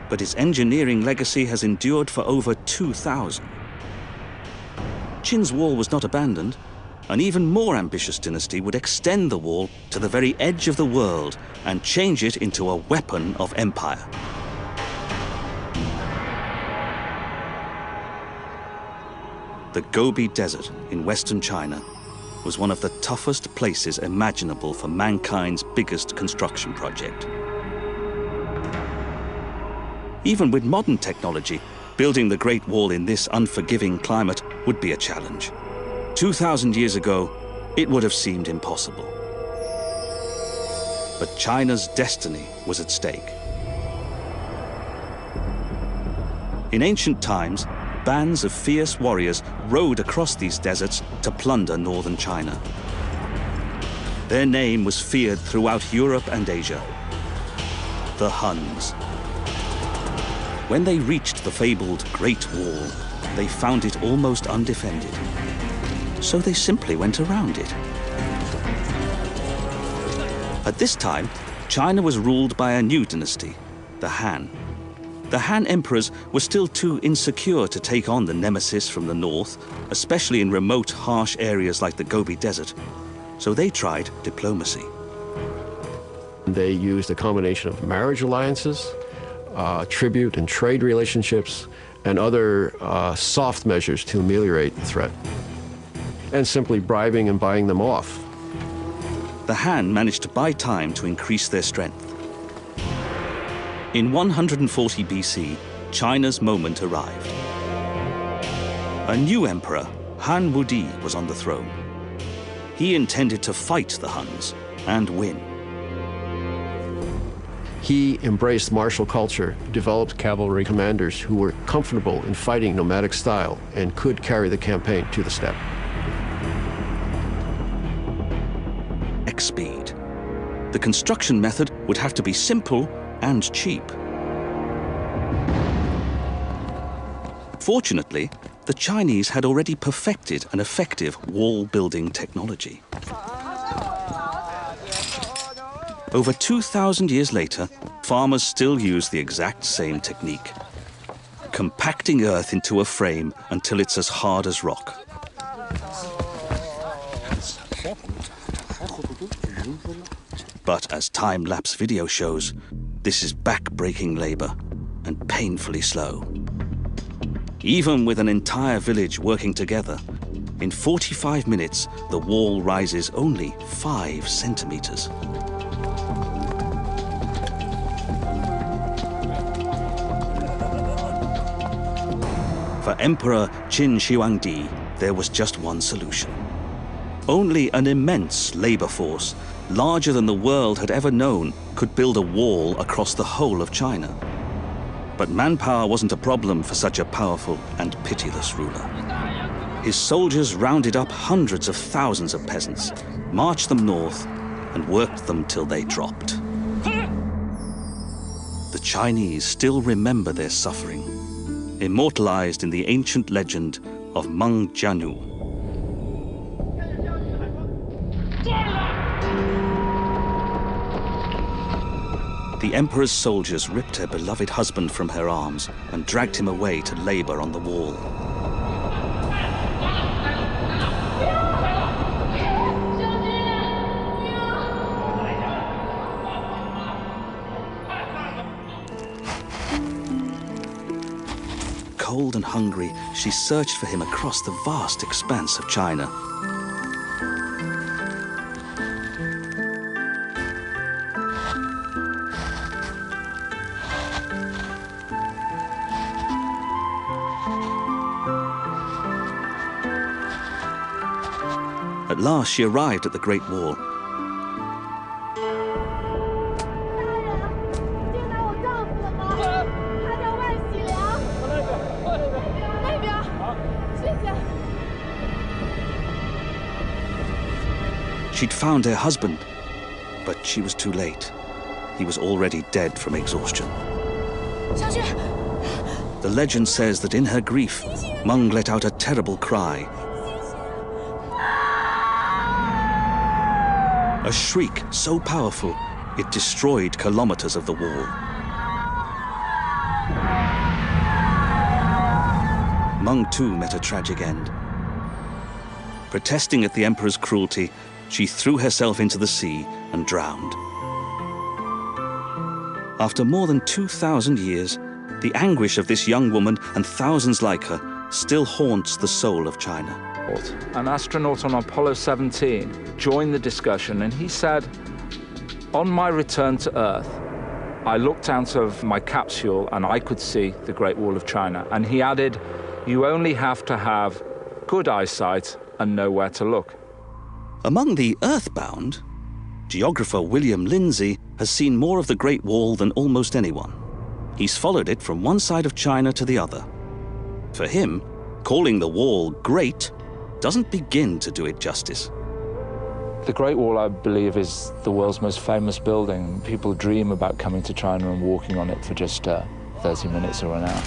S1: but its engineering legacy has endured for over 2,000. Qin's wall was not abandoned. An even more ambitious dynasty would extend the wall to the very edge of the world and change it into a weapon of empire. The Gobi Desert in western China was one of the toughest places imaginable for mankind's biggest construction project. Even with modern technology, building the Great Wall in this unforgiving climate would be a challenge. 2,000 years ago, it would have seemed impossible. But China's destiny was at stake. In ancient times, bands of fierce warriors rode across these deserts to plunder northern China. Their name was feared throughout Europe and Asia: the Huns. When they reached the fabled Great Wall, they found it almost undefended. So they simply went around it. At this time, China was ruled by a new dynasty, the Han. The Han emperors were still too insecure to take on the nemesis from the north, especially in remote, harsh areas like the Gobi Desert. So they tried diplomacy.
S4: They used a combination of marriage alliances, tribute and trade relationships, and other soft measures to ameliorate the threat, and simply bribing and buying them off.
S1: The Han managed to buy time to increase their strength. In 140 BC, China's moment arrived. A new emperor, Han Wudi, was on the throne. He intended to fight the Huns and win.
S4: He embraced martial culture, developed cavalry commanders who were comfortable in fighting nomadic style and could carry the campaign to the steppe.
S1: Speed. The construction method would have to be simple and cheap. Fortunately, the Chinese had already perfected an effective wall-building technology. Over 2,000 years later, farmers still use the exact same technique, compacting earth into a frame until it's as hard as rock. But as time-lapse video shows, this is back-breaking labor and painfully slow. Even with an entire village working together, in 45 minutes, the wall rises only 5 centimeters. For Emperor Qin Shi Huangdi, there was just one solution. Only an immense labor force, larger than the world had ever known, could build a wall across the whole of China. But manpower wasn't a problem for such a powerful and pitiless ruler. His soldiers rounded up hundreds of thousands of peasants, marched them north, and worked them till they dropped. The Chinese still remember their suffering, immortalized in the ancient legend of Meng Jianu. The emperor's soldiers ripped her beloved husband from her arms and dragged him away to labor on the wall. Cold and hungry, she searched for him across the vast expanse of China. At last, she arrived at the Great Wall. She'd found her husband, but she was too late. He was already dead from exhaustion. The legend says that in her grief, Meng let out a terrible cry. A shriek so powerful, it destroyed kilometers of the wall. Meng too met a tragic end. Protesting at the emperor's cruelty, she threw herself into the sea and drowned. After more than 2,000 years, the anguish of this young woman and thousands like her still haunts the soul of China.
S2: An astronaut on Apollo 17 joined the discussion, and he said, "On my return to Earth, I looked out of my capsule and I could see the Great Wall of China." And he added, "You only have to have good eyesight and know where to look."
S1: Among the earthbound, geographer William Lindsay has seen more of the Great Wall than almost anyone. He's followed it from one side of China to the other. For him, calling the wall great doesn't begin to do it justice.
S2: The Great Wall, I believe, is the world's most famous building. People dream about coming to China and walking on it for just 30 minutes or an hour.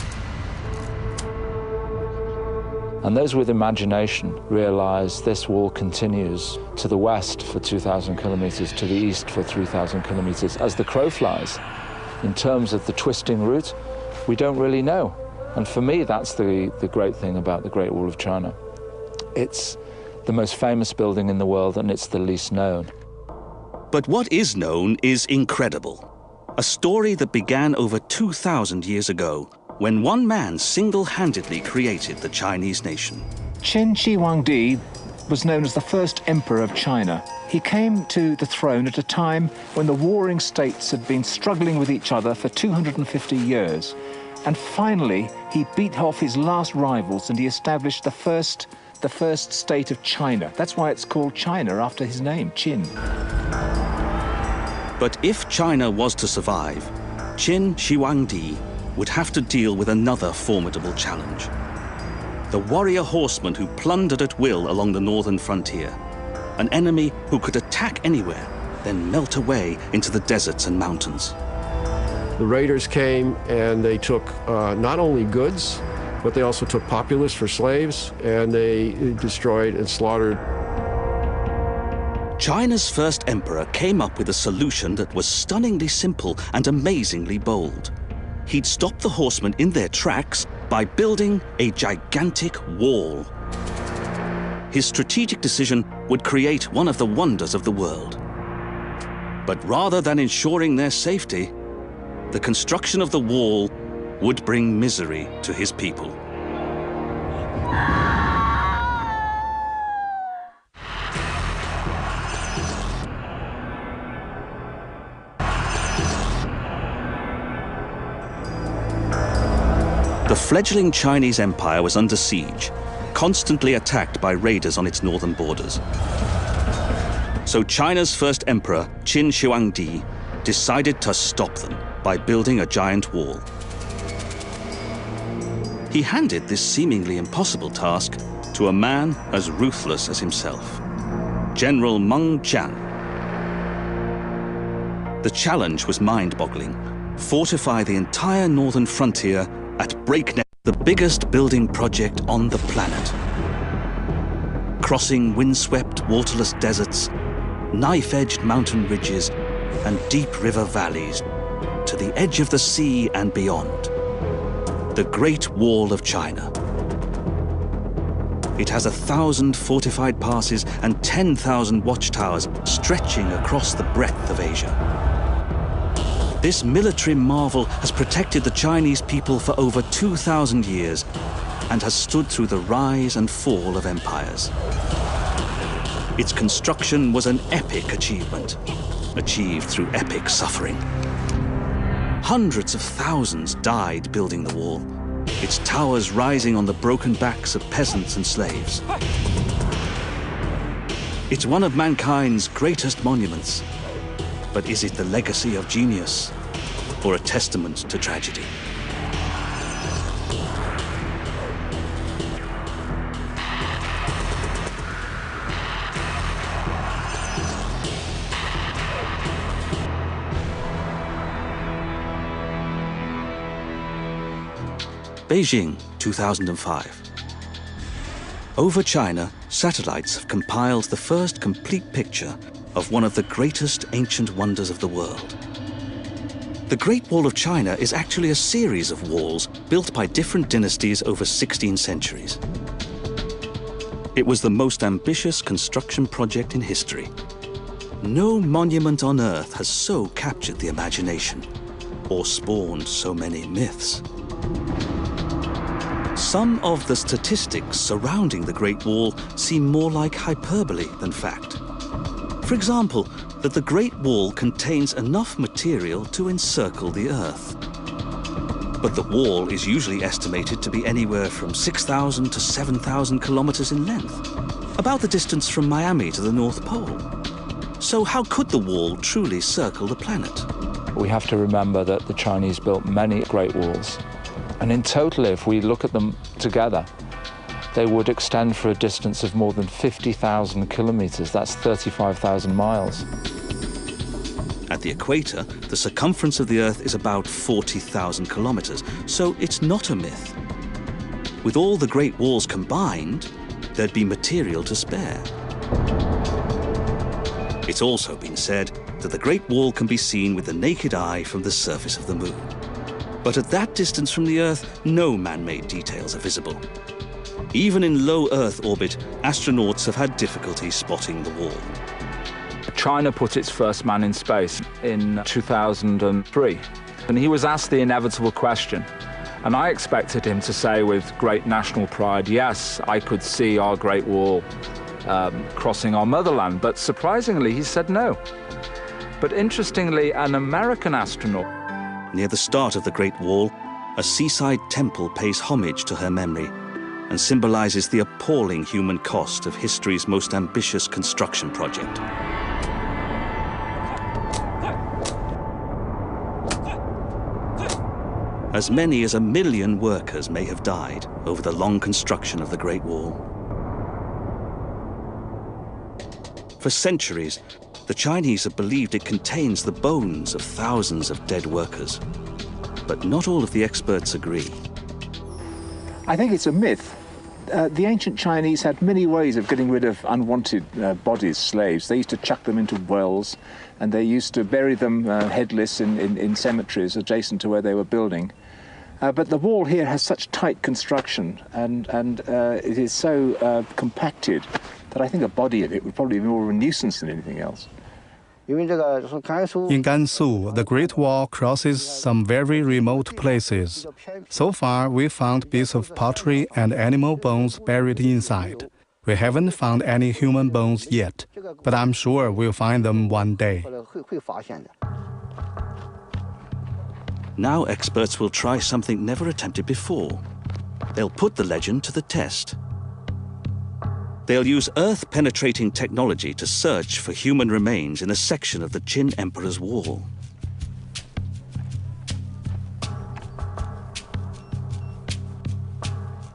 S2: And those with imagination realize this wall continues to the west for 2,000 kilometers, to the east for 3,000 kilometers. As the crow flies, in terms of the twisting route, we don't really know. And for me, that's the great thing about the Great Wall of China. It's the most famous building in the world, and it's the least known.
S1: But what is known is incredible. A story that began over 2,000 years ago, when one man single-handedly created the Chinese nation.
S3: Qin Shi Huangdi was known as the first emperor of China. He came to the throne at a time when the warring states had been struggling with each other for 250 years. And finally, he beat off his last rivals and he established the first state of China. That's why it's called China, after his name, Qin.
S1: But if China was to survive, Qin Shi Huangdi would have to deal with another formidable challenge. The warrior horsemen who plundered at will along the northern frontier. An enemy who could attack anywhere, then melt away into the deserts and mountains.
S4: The raiders came and they took not only goods, but they also took populace for slaves, and they destroyed and slaughtered.
S1: China's first emperor came up with a solution that was stunningly simple and amazingly bold. He'd stop the horsemen in their tracks by building a gigantic wall. His strategic decision would create one of the wonders of the world. But rather than ensuring their safety, the construction of the wall would bring misery to his people. The fledgling Chinese empire was under siege, constantly attacked by raiders on its northern borders. So China's first emperor, Qin Shi Huangdi, decided to stop them by building a giant wall. He handed this seemingly impossible task to a man as ruthless as himself, General Meng Jian. The challenge was mind-boggling. Fortify the entire northern frontier at breakneck, the biggest building project on the planet. Crossing windswept, waterless deserts, knife-edged mountain ridges, and deep river valleys to the edge of the sea and beyond. The Great Wall of China. It has 1,000 fortified passes and 10,000 watchtowers stretching across the breadth of Asia. This military marvel has protected the Chinese people for over 2,000 years and has stood through the rise and fall of empires. Its construction was an epic achievement, achieved through epic suffering. Hundreds of thousands died building the wall, its towers rising on the broken backs of peasants and slaves. It's one of mankind's greatest monuments. But is it the legacy of genius or a testament to tragedy? Beijing, 2005. Over China, satellites have compiled the first complete picture of one of the greatest ancient wonders of the world. The Great Wall of China is actually a series of walls built by different dynasties over 16 centuries. It was the most ambitious construction project in history. No monument on Earth has so captured the imagination or spawned so many myths. Some of the statistics surrounding the Great Wall seem more like hyperbole than fact. For example, that the Great Wall contains enough material to encircle the Earth. But the wall is usually estimated to be anywhere from 6,000 to 7,000 kilometers in length, about the distance from Miami to the North Pole. So how could the wall truly circle the planet?
S2: We have to remember that the Chinese built many Great Walls. And in total, if we look at them together, they would extend for a distance of more than 50,000 kilometers. That's 35,000 miles.
S1: At the equator, the circumference of the Earth is about 40,000 kilometers, so it's not a myth. With all the Great Walls combined, there'd be material to spare. It's also been said that the Great Wall can be seen with the naked eye from the surface of the Moon. But at that distance from the Earth, no man-made details are visible. Even in low Earth orbit, astronauts have had difficulty spotting the wall.
S2: China put its first man in space in 2003, and he was asked the inevitable question. And I expected him to say with great national pride, yes, I could see our Great Wall crossing our motherland. But surprisingly, he said no. But interestingly, an American astronaut.
S1: Near the start of the Great Wall, a seaside temple pays homage to her memory and symbolizes the appalling human cost of history's most ambitious construction project. As many as 1 million workers may have died over the long construction of the Great Wall. For centuries, The Chinese have believed it contains the bones of thousands of dead workers. But not all of the experts agree.
S3: I think it's a myth. The ancient Chinese had many ways of getting rid of unwanted bodies, slaves. They used to chuck them into wells, and they used to bury them headless in cemeteries adjacent to where they were building. But the wall here has such tight construction, and it is so compacted that I think a body of it would probably be more of a nuisance than anything else.
S5: In Gansu, the Great Wall crosses some very remote places. So far, we found bits of pottery and animal bones buried inside. We haven't found any human bones yet, but I'm sure we'll find them one day.
S1: Now experts will try something never attempted before. They'll put the legend to the test. They'll use Earth-penetrating technology to search for human remains in a section of the Qin Emperor's wall.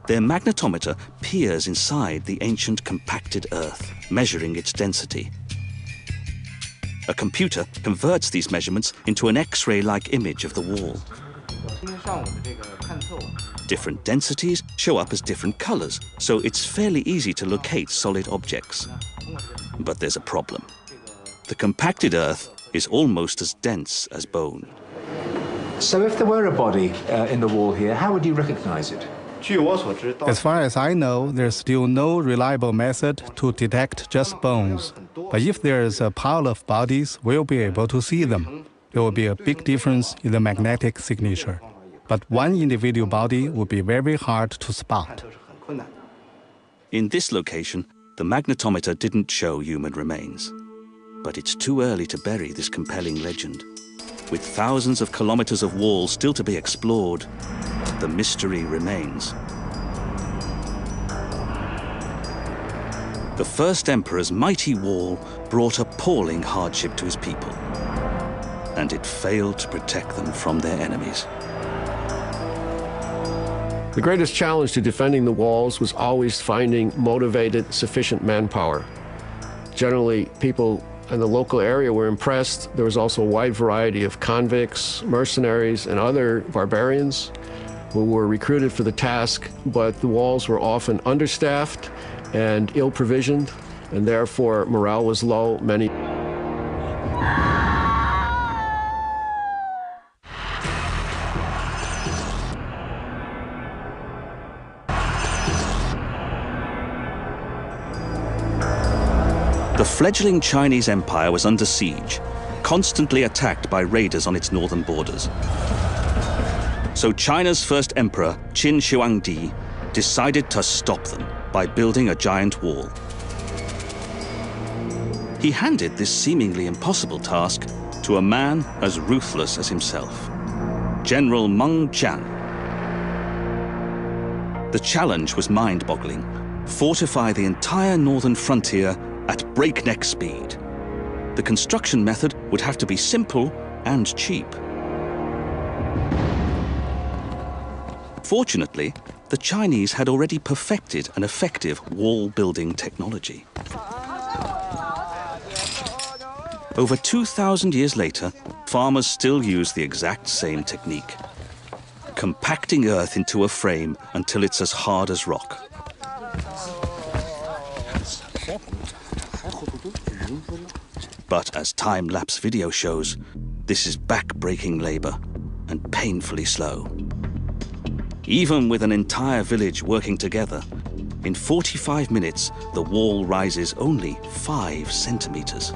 S1: Their magnetometer peers inside the ancient compacted Earth, measuring its density. A computer converts these measurements into an X-ray-like image of the wall. Different densities show up as different colors, so it's fairly easy to locate solid objects. But there's a problem. The compacted Earth is almost as dense as bone.
S3: So if there were a body in the wall here, how would you recognize it?
S5: As far as I know, there's still no reliable method to detect just bones. But if there's a pile of bodies, we'll be able to see them. There will be a big difference in the magnetic signature. But one individual body would be very hard to spot.
S1: In this location, the magnetometer didn't show human remains. But it's too early to bury this compelling legend. With thousands of kilometers of wall still to be explored, the mystery remains. The first emperor's mighty wall brought appalling hardship to his people, and it failed to protect them from their enemies.
S4: The greatest challenge to defending the walls was always finding motivated, sufficient manpower. Generally, people in the local area were impressed. There was also a wide variety of convicts, mercenaries, and other barbarians who were recruited for the task, but the walls were often understaffed and ill-provisioned, and therefore morale was low. Many
S1: The fledgling Chinese empire was under siege, constantly attacked by raiders on its northern borders. So China's first emperor, Qin Shi Huangdi, decided to stop them by building a giant wall. He handed this seemingly impossible task to a man as ruthless as himself, General Meng Jian. The challenge was mind-boggling: fortify the entire northern frontier at breakneck speed. The construction method would have to be simple and cheap. Fortunately, the Chinese had already perfected an effective wall-building technology. Over 2,000 years later, farmers still use the exact same technique, compacting earth into a frame until it's as hard as rock. But as time-lapse video shows, this is back-breaking labor and painfully slow. Even with an entire village working together, in 45 minutes, the wall rises only 5 centimeters.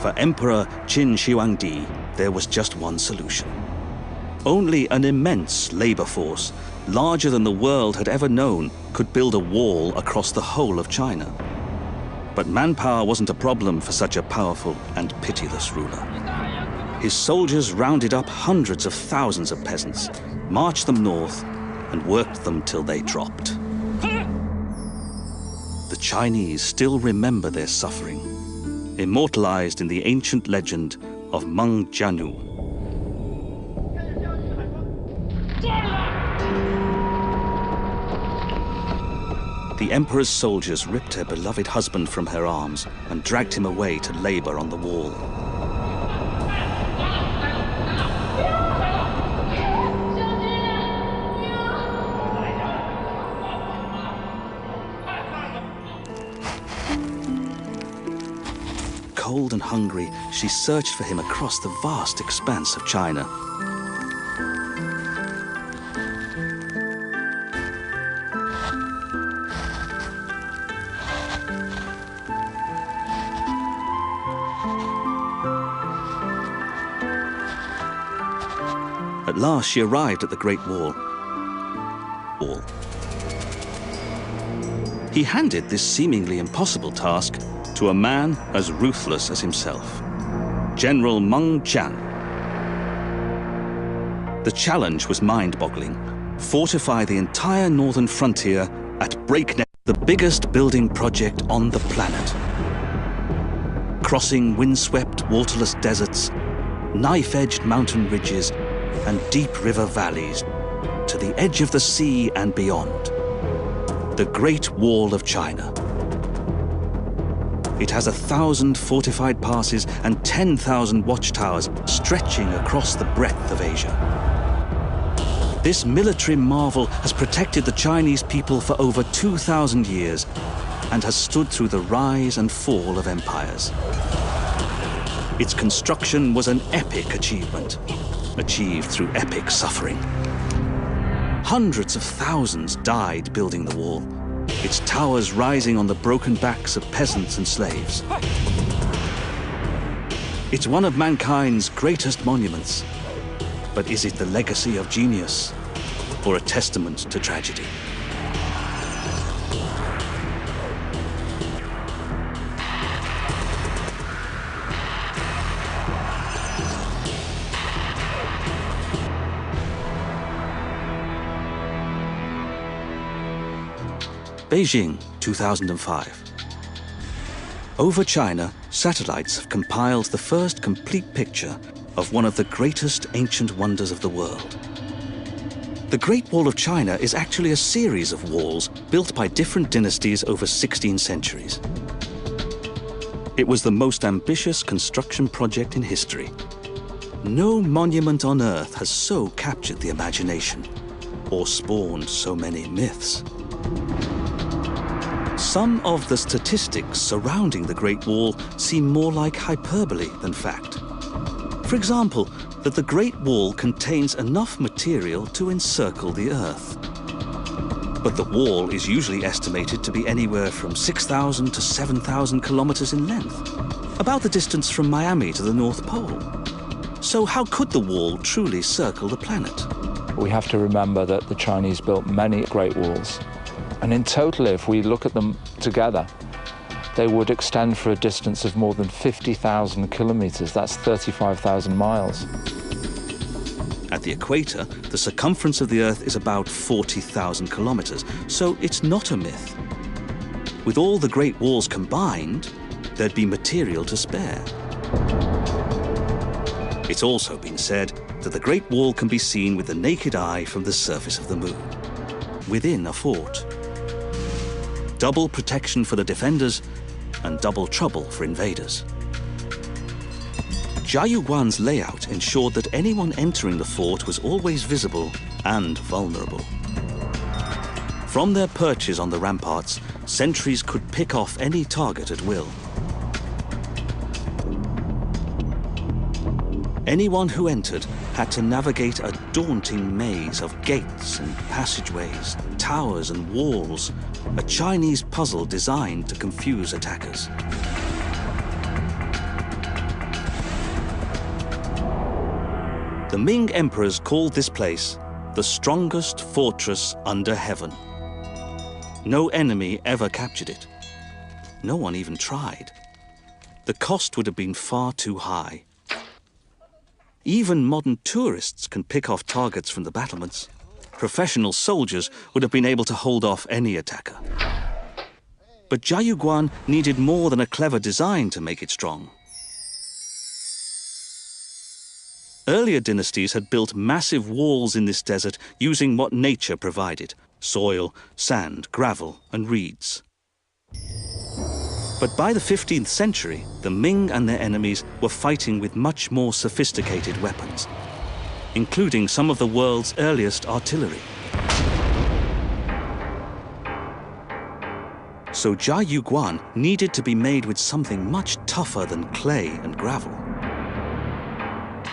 S1: For Emperor Qin Shi Huangdi, there was just one solution. Only an immense labor force, larger than the world had ever known, could build a wall across the whole of China. But manpower wasn't a problem for such a powerful and pitiless ruler. His soldiers rounded up hundreds of thousands of peasants, marched them north, and worked them till they dropped. The Chinese still remember their suffering, immortalized in the ancient legend of Meng Jianu. the emperor's soldiers ripped her beloved husband from her arms and dragged him away to labor on the wall. Cold and hungry, she searched for him across the vast expanse of China. At last, she arrived at the Great Wall. He handed this seemingly impossible task to a man as ruthless as himself, General Meng Qian. The challenge was mind-boggling. Fortify the entire northern frontier at breakneck, the biggest building project on the planet. Crossing windswept, waterless deserts, knife-edged mountain ridges, and deep river valleys to the edge of the sea and beyond. The Great Wall of China. It has 1,000 fortified passes and 10,000 watchtowers stretching across the breadth of Asia. This military marvel has protected the Chinese people for over 2,000 years and has stood through the rise and fall of empires. Its construction was an epic achievement, achieved through epic suffering. Hundreds of thousands died building the wall, its towers rising on the broken backs of peasants and slaves. It's one of mankind's greatest monuments, but is it the legacy of genius or a testament to tragedy? Beijing, 2005. Over China, satellites have compiled the first complete picture of one of the greatest ancient wonders of the world. The Great Wall of China is actually a series of walls built by different dynasties over 16 centuries. It was the most ambitious construction project in history. No monument on Earth has so captured the imagination or spawned so many myths. Some of the statistics surrounding the Great Wall seem more like hyperbole than fact. For example, that the Great Wall contains enough material to encircle the Earth. But the wall is usually estimated to be anywhere from 6,000 to 7,000 kilometers in length, about the distance from Miami to the North Pole. So how could the wall truly circle the planet?
S2: We have to remember that the Chinese built many great walls. And in total, if we look at them together, they would extend for a distance of more than 50,000 kilometers. That's 35,000 miles.
S1: At the equator, the circumference of the Earth is about 40,000 kilometers, so it's not a myth. With all the Great Walls combined, there'd be material to spare. It's also been said that the Great Wall can be seen with the naked eye from the surface of the moon, within a fort. Double protection for the defenders and double trouble for invaders. Jiayuguan's layout ensured that anyone entering the fort was always visible and vulnerable. From their perches on the ramparts, sentries could pick off any target at will. Anyone who entered had to navigate a daunting maze of gates and passageways, towers and walls, a Chinese puzzle designed to confuse attackers. The Ming emperors called this place the strongest fortress under heaven. No enemy ever captured it. No one even tried. The cost would have been far too high. Even modern tourists can pick off targets from the battlements. Professional soldiers would have been able to hold off any attacker. But Jiayuguan needed more than a clever design to make it strong. Earlier dynasties had built massive walls in this desert using what nature provided: soil, sand, gravel, and reeds. But by the 15th century, the Ming and their enemies were fighting with much more sophisticated weapons, including some of the world's earliest artillery. So Jiayuguan needed to be made with something much tougher than clay and gravel.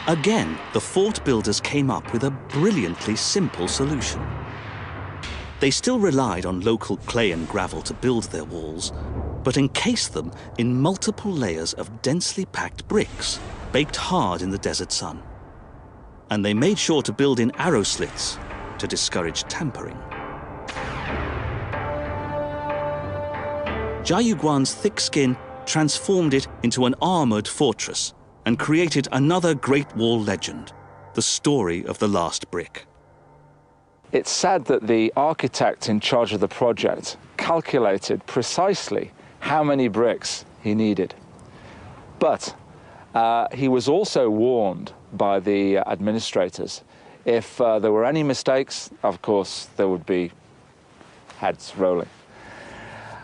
S1: Again, the fort builders came up with a brilliantly simple solution. They still relied on local clay and gravel to build their walls, but encased them in multiple layers of densely packed bricks, baked hard in the desert sun. And they made sure to build in arrow slits to discourage tampering. Jiayuguan's thick skin transformed it into an armored fortress and created another Great Wall legend, the story of the last brick.
S2: It's said that the architect in charge of the project calculated precisely how many bricks he needed. But he was also warned by the administrators. If there were any mistakes, of course, there would be heads rolling.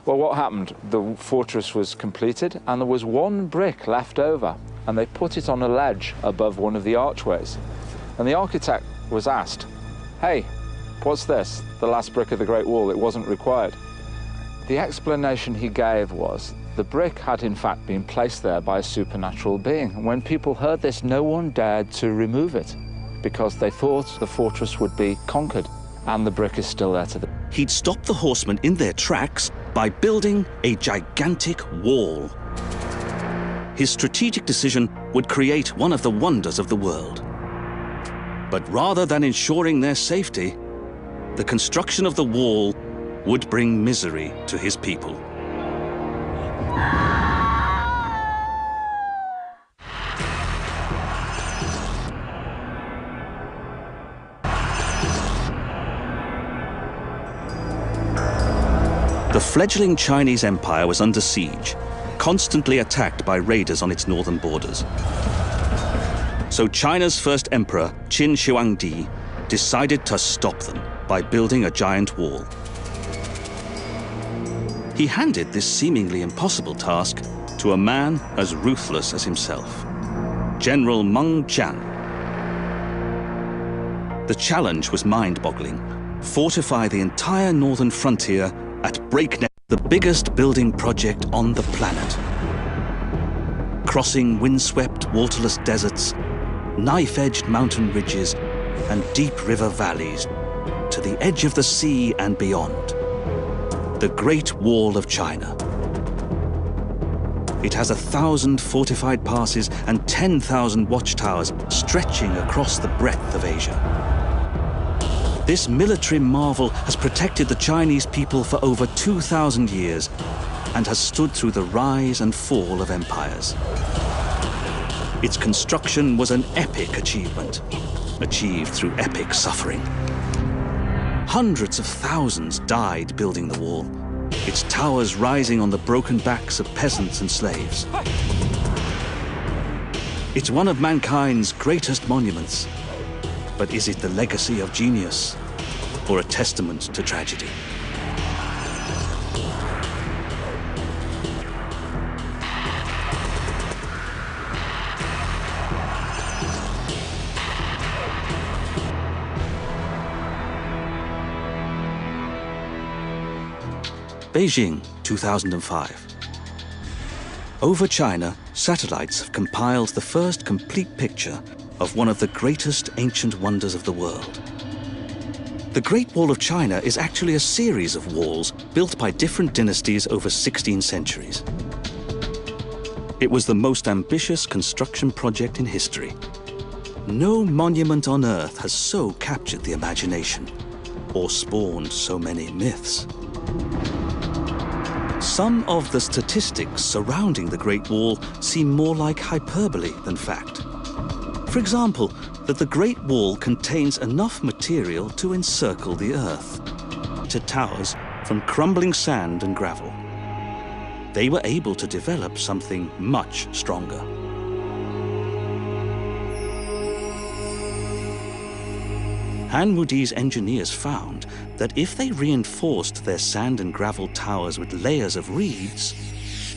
S2: Well, what happened? The fortress was completed and there was one brick left over, and they put it on a ledge above one of the archways. And the architect was asked, "Hey, what's this? The last brick of the Great Wall, it wasn't required." The explanation he gave was the brick had in fact been placed there by a supernatural being. And when people heard this, no one dared to remove it because they thought the fortress would be conquered, and the brick is still there today.
S1: He'd stopped the horsemen in their tracks by building a gigantic wall. His strategic decision would create one of the wonders of the world. But rather than ensuring their safety, the construction of the wall would bring misery to his people. The fledgling Chinese empire was under siege, constantly attacked by raiders on its northern borders. So China's first emperor, Qin Shi Huangdi, decided to stop them by building a giant wall. He handed this seemingly impossible task to a man as ruthless as himself, General Meng Jian. The challenge was mind-boggling. Fortify the entire northern frontier at breakneck, the biggest building project on the planet. Crossing windswept, waterless deserts, knife-edged mountain ridges, and deep river valleys to the edge of the sea and beyond. The Great Wall of China. It has 1,000 fortified passes and 10,000 watchtowers stretching across the breadth of Asia. This military marvel has protected the Chinese people for over 2,000 years and has stood through the rise and fall of empires. Its construction was an epic achievement, achieved through epic suffering. Hundreds of thousands died building the wall, its towers rising on the broken backs of peasants and slaves. It's one of mankind's greatest monuments. But is it the legacy of genius or a testament to tragedy? Beijing, 2005. Over China, satellites have compiled the first complete picture of one of the greatest ancient wonders of the world. The Great Wall of China is actually a series of walls built by different dynasties over 16 centuries. It was the most ambitious construction project in history. No monument on Earth has so captured the imagination or spawned so many myths. Some of the statistics surrounding the Great Wall seem more like hyperbole than fact. For example, that the Great Wall contains enough material to encircle the Earth. To towers from crumbling sand and gravel. They were able to develop something much stronger. Han Wudi's engineers found that if they reinforced their sand and gravel towers with layers of reeds,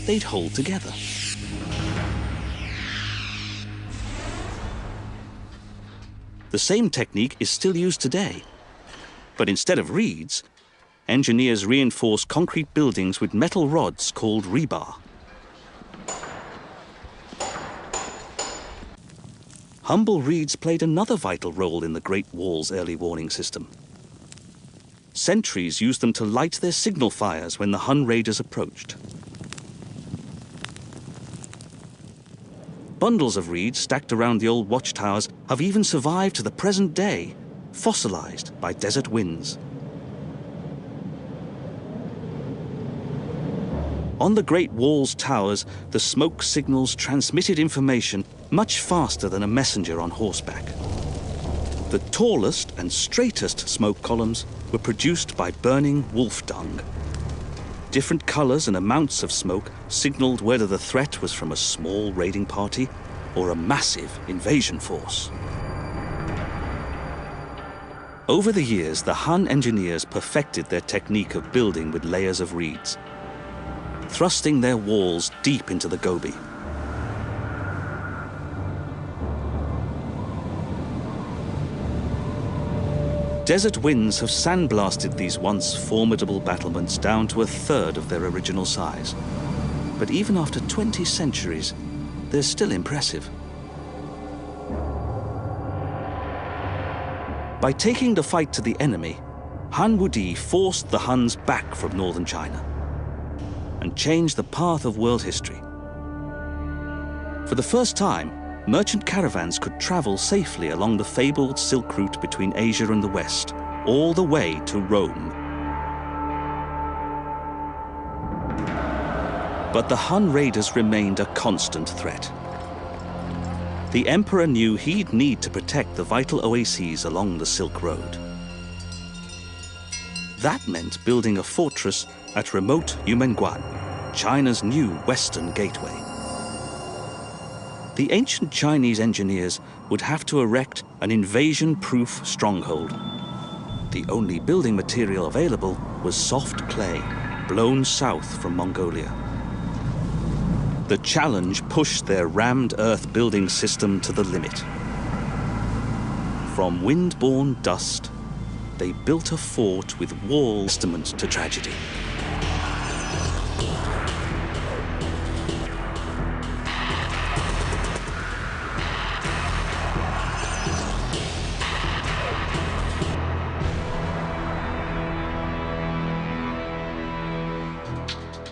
S1: they'd hold together. The same technique is still used today, but instead of reeds, engineers reinforce concrete buildings with metal rods called rebar. Humble reeds played another vital role in the Great Wall's early warning system. Sentries used them to light their signal fires when the Hun raiders approached. Bundles of reeds stacked around the old watchtowers have even survived to the present day, fossilized by desert winds. On the Great Wall's towers, the smoke signals transmitted information much faster than a messenger on horseback. The tallest and straightest smoke columns were produced by burning wolf dung. Different colors and amounts of smoke signaled whether the threat was from a small raiding party or a massive invasion force. Over the years, the Han engineers perfected their technique of building with layers of reeds, thrusting their walls deep into the Gobi. Desert winds have sandblasted these once formidable battlements down to a third of their original size. But even after 20 centuries, they're still impressive. By taking the fight to the enemy, Han Wudi forced the Huns back from northern China and changed the path of world history. For the first time, merchant caravans could travel safely along the fabled Silk Route between Asia and the West, all the way to Rome. But the Hun raiders remained a constant threat. The emperor knew he'd need to protect the vital oases along the Silk Road. That meant building a fortress at remote Yumenguan, China's new western gateway. The ancient Chinese engineers would have to erect an invasion-proof stronghold. The only building material available was soft clay, blown south from Mongolia. The challenge pushed their rammed earth building system to the limit. From wind-borne dust, they built a fort with walls testament to tragedy.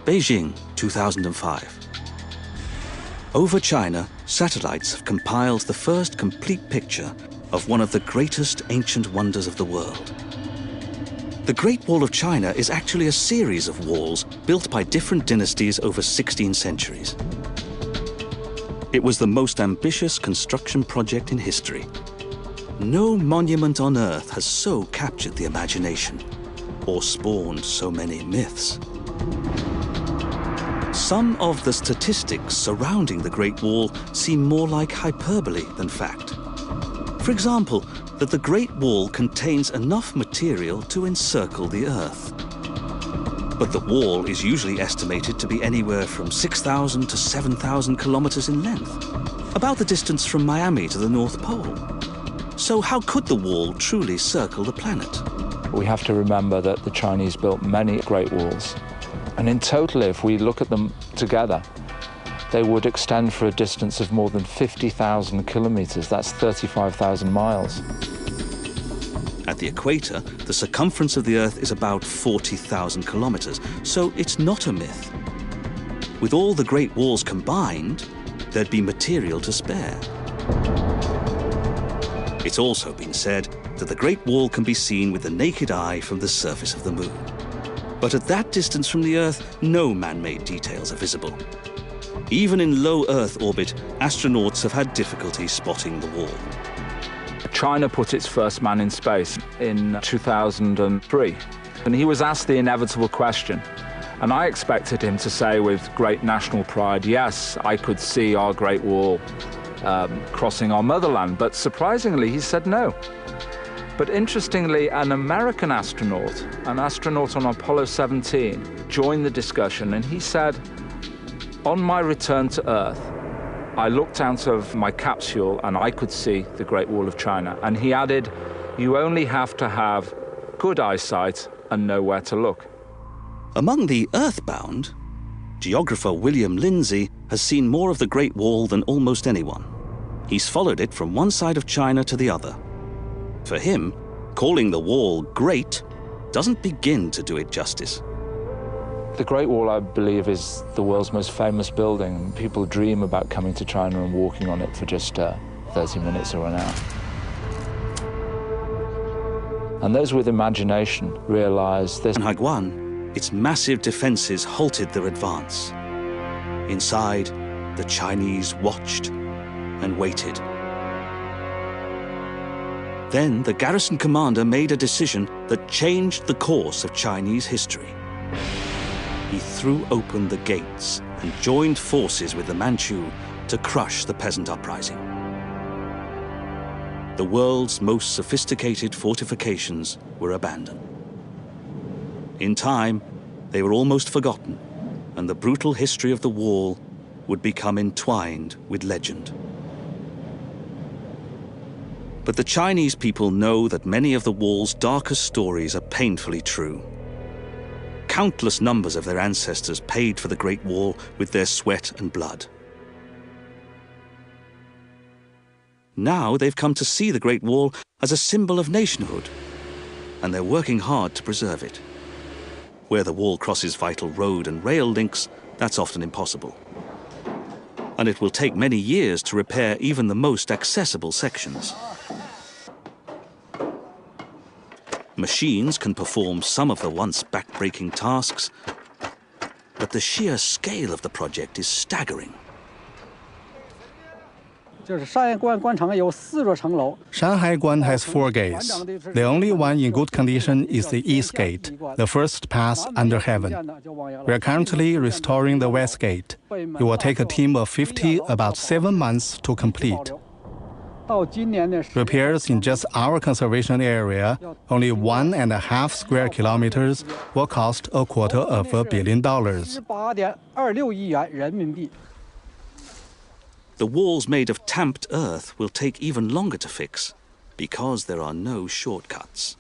S1: Beijing, 2005. Over China, satellites have compiled the first complete picture of one of the greatest ancient wonders of the world. The Great Wall of China is actually a series of walls built by different dynasties over 16 centuries. It was the most ambitious construction project in history. No monument on Earth has so captured the imagination or spawned so many myths. Some of the statistics surrounding the Great Wall seem more like hyperbole than fact. For example, that the Great Wall contains enough material to encircle the Earth. But the wall is usually estimated to be anywhere from 6,000 to 7,000 kilometers in length, about the distance from Miami to the North Pole. So how could the wall truly circle the planet?
S2: We have to remember that the Chinese built many Great Walls. And in total, if we look at them together, they would extend for a distance of more than 50,000 kilometers. That's 35,000 miles.
S1: At the equator, the circumference of the Earth is about 40,000 kilometers, so it's not a myth. With all the Great Walls combined, there'd be material to spare. It's also been said that the Great Wall can be seen with the naked eye from the surface of the Moon. But at that distance from the Earth, no man-made details are visible. Even in low Earth orbit, astronauts have had difficulty spotting the wall.
S2: China put its first man in space in 2003, and he was asked the inevitable question. And I expected him to say with great national pride, yes, I could see our Great Wall crossing our motherland. But surprisingly, he said no. But interestingly, an American astronaut, an astronaut on Apollo 17, joined the discussion, and he said, on my return to Earth, I looked out of my capsule and I could see the Great Wall of China. And he added, you only have to have good eyesight and know where to look.
S1: Among the earthbound, geographer William Lindsay has seen more of the Great Wall than almost anyone. He's followed it from one side of China to the other. For him, calling the wall great doesn't begin to do it justice.
S2: The Great Wall, I believe, is the world's most famous building. People dream about coming to China and walking on it for just 30 minutes or an hour. And those with imagination realize this.
S1: In Haiguan, its massive defenses halted their advance. Inside, the Chinese watched and waited. Then the garrison commander made a decision that changed the course of Chinese history. He threw open the gates and joined forces with the Manchu to crush the peasant uprising. The world's most sophisticated fortifications were abandoned. In time, they were almost forgotten, and the brutal history of the wall would become entwined with legend. But the Chinese people know that many of the wall's darkest stories are painfully true. Countless numbers of their ancestors paid for the Great Wall with their sweat and blood. Now they've come to see the Great Wall as a symbol of nationhood, and they're working hard to preserve it. Where the wall crosses vital road and rail links, that's often impossible. And it will take many years to repair even the most accessible sections. Machines can perform some of the once back-breaking tasks, but the sheer scale of the project is staggering.
S5: Shanghai Guan has 4 gates. The only one in good condition is the East Gate, the first pass under heaven. We are currently restoring the West Gate. It will take a team of 50 about 7 months to complete. Repairs in just our conservation area, only 1.5 square kilometers, will cost $250 million.
S1: The walls made of tamped earth will take even longer to fix because there are no shortcuts.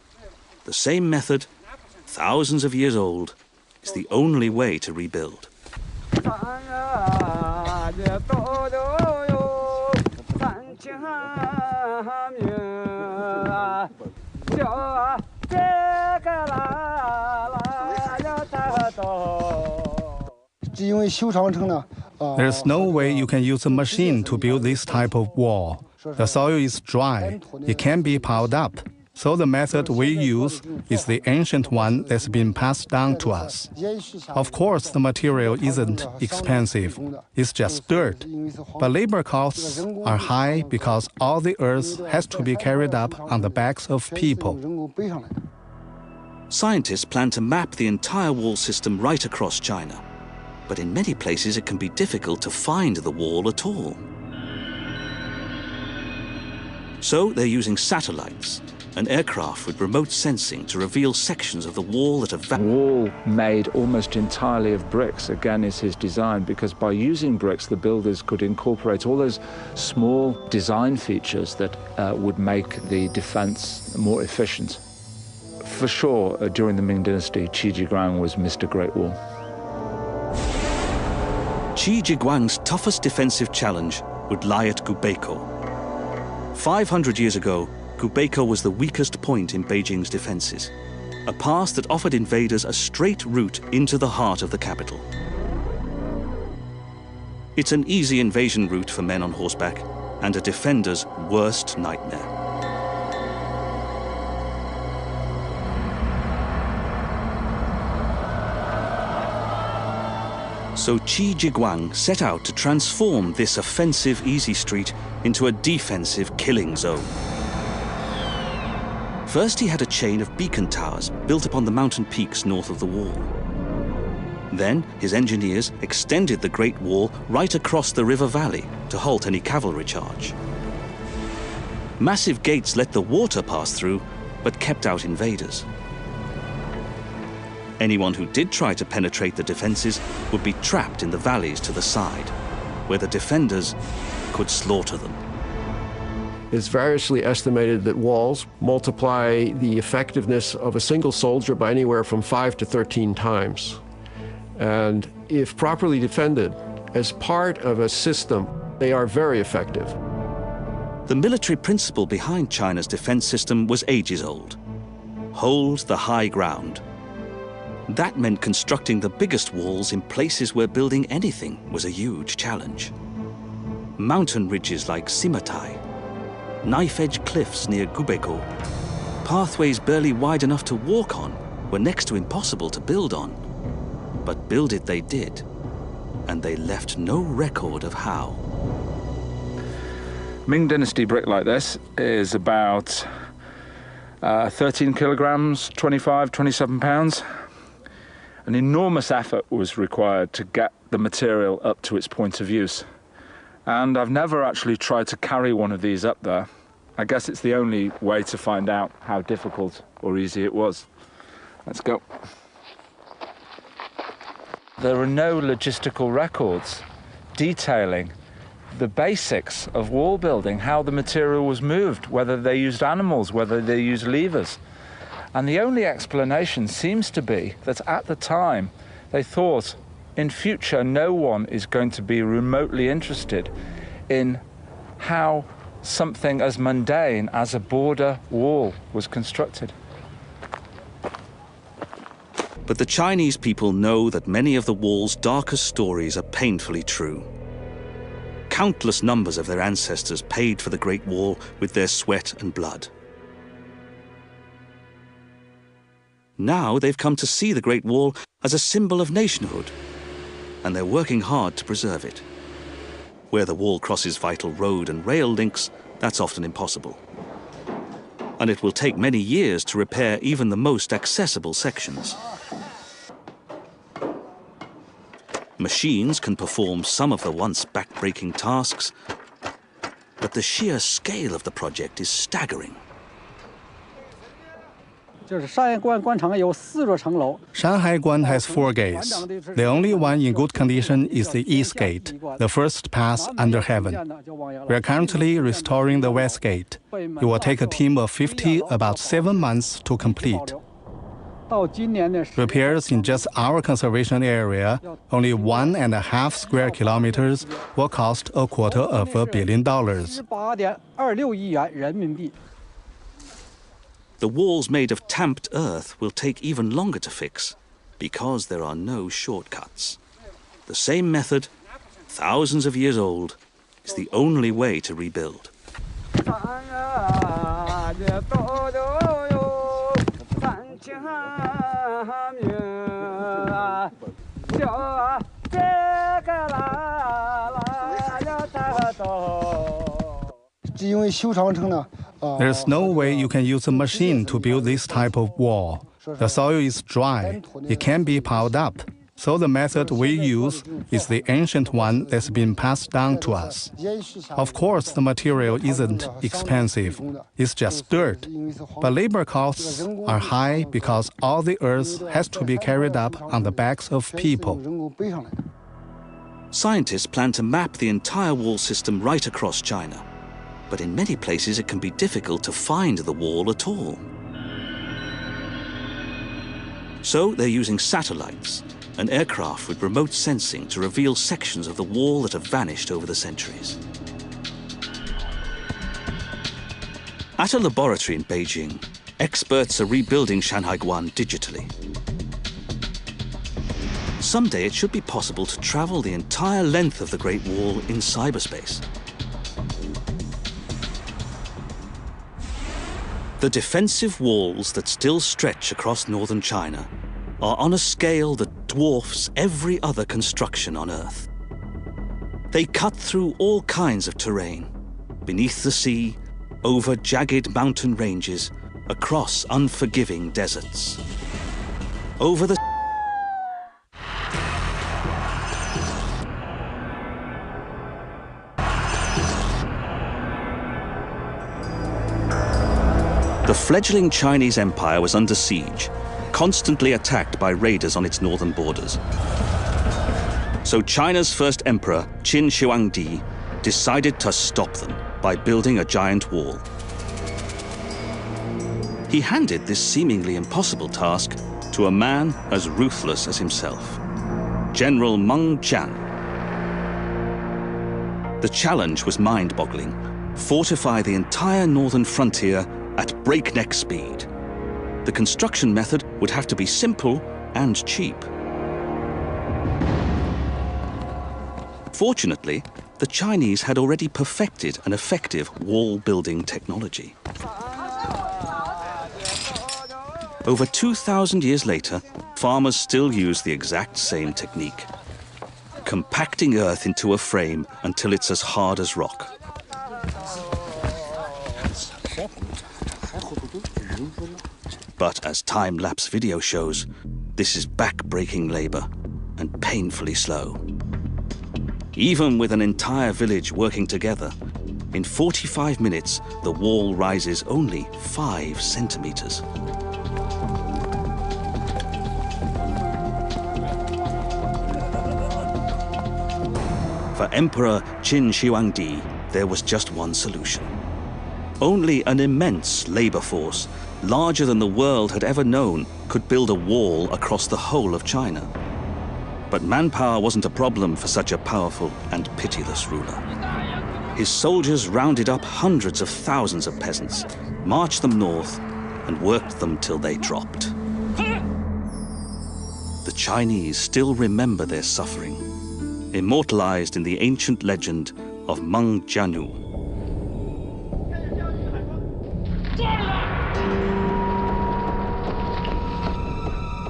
S1: The same method, thousands of years old, is the only way to rebuild.
S5: There's no way you can use a machine to build this type of wall. The soil is dry. It can't be piled up. So the method we use is the ancient one that's been passed down to us. Of course, the material isn't expensive. It's just dirt. But labor costs are high because all the earth has to be carried up on the backs of people.
S1: Scientists plan to map the entire wall system right across China. But in many places it can be difficult to find the wall at all. So they're using satellites, an aircraft with remote sensing to reveal sections of the wall that are
S2: wall made almost entirely of bricks, again, is his design, because by using bricks, the builders could incorporate all those small design features that would make the defense more efficient. For sure, during the Ming Dynasty, Qi Jiguang was Mr. Great Wall.
S1: Qi Jiguang's toughest defensive challenge would lie at Gubeikou. 500 years ago, Gubeikou was the weakest point in Beijing's defenses, a pass that offered invaders a straight route into the heart of the capital. It's an easy invasion route for men on horseback and a defender's worst nightmare. So Qi Jiguang set out to transform this offensive easy street into a defensive killing zone. First, he had a chain of beacon towers built upon the mountain peaks north of the wall. Then, his engineers extended the Great Wall right across the river valley to halt any cavalry charge. Massive gates let the water pass through, but kept out invaders. Anyone who did try to penetrate the defenses would be trapped in the valleys to the side, where the defenders could slaughter them.
S4: It's variously estimated that walls multiply the effectiveness of a single soldier by anywhere from 5 to 13 times. And if properly defended as part of a system, they are very effective.
S1: The military principle behind China's defense system was ages old. Hold the high ground. That meant constructing the biggest walls in places where building anything was a huge challenge. Mountain ridges like Simatai, knife-edge cliffs near Gubeko, pathways barely wide enough to walk on were next to impossible to build on. But build it they did, and they left no record of how.
S2: Ming Dynasty brick like this is about 13 kilograms, 25, 27 pounds. An enormous effort was required to get the material up to its point of use. And I've never actually tried to carry one of these up there. I guess it's the only way to find out how difficult or easy it was. Let's go. There are no logistical records detailing the basics of wall building, how the material was moved, whether they used animals, whether they used levers. And the only explanation seems to be that at the time they thought in future no one is going to be remotely interested in how something as mundane as a border wall was constructed.
S1: But the Chinese people know that many of the wall's darkest stories are painfully true. Countless numbers of their ancestors paid for the Great Wall with their sweat and blood. Now they've come to see the Great Wall as a symbol of nationhood, and they're working hard to preserve it. Where the wall crosses vital road and rail links, that's often impossible. And it will take many years to repair even the most accessible sections. Machines can perform some of the once back-breaking tasks, but the sheer scale of the project is staggering.
S5: Shanghai Guan has 4 gates. The only one in good condition is the East Gate, the first pass under heaven. We are currently restoring the West Gate. It will take a team of 50 about 7 months to complete. Repairs in just our conservation area, only 1.5 square kilometers, will cost $250 million.
S1: The walls made of tamped earth will take even longer to fix because there are no shortcuts. The same method, thousands of years old, is the only way to rebuild.
S5: There's no way you can use a machine to build this type of wall. The soil is dry. It can't be piled up. So the method we use is the ancient one that's been passed down to us. Of course, the material isn't expensive. It's just dirt. But labor costs are high because all the earth has to be carried up on the backs of people.
S1: Scientists plan to map the entire wall system right across China. But in many places it can be difficult to find the wall at all. So they're using satellites and aircraft with remote sensing to reveal sections of the wall that have vanished over the centuries. At a laboratory in Beijing, experts are rebuilding Shanghai Guan digitally. Someday it should be possible to travel the entire length of the Great Wall in cyberspace. The defensive walls that still stretch across northern China are on a scale that dwarfs every other construction on Earth. They cut through all kinds of terrain, beneath the sea, over jagged mountain ranges, across unforgiving deserts. Over the The fledgling Chinese empire was under siege, constantly attacked by raiders on its northern borders. So China's first emperor, Qin Shi Huangdi, decided to stop them by building a giant wall. He handed this seemingly impossible task to a man as ruthless as himself, General Meng Jian. The challenge was mind-boggling: fortify the entire northern frontier at breakneck speed. The construction method would have to be simple and cheap. Fortunately, the Chinese had already perfected an effective wall-building technology. Over 2,000 years later, farmers still use the exact same technique, compacting earth into a frame until it's as hard as rock. But as time-lapse video shows, this is back-breaking labor and painfully slow. Even with an entire village working together, in 45 minutes, the wall rises only 5 centimeters. For Emperor Qin Shi Huangdi, there was just one solution. Only an immense labor force, larger than the world had ever known, could build a wall across the whole of China. But manpower wasn't a problem for such a powerful and pitiless ruler. His soldiers rounded up hundreds of thousands of peasants, marched them north, and worked them till they dropped. The Chinese still remember their suffering, immortalized in the ancient legend of Meng Jianu.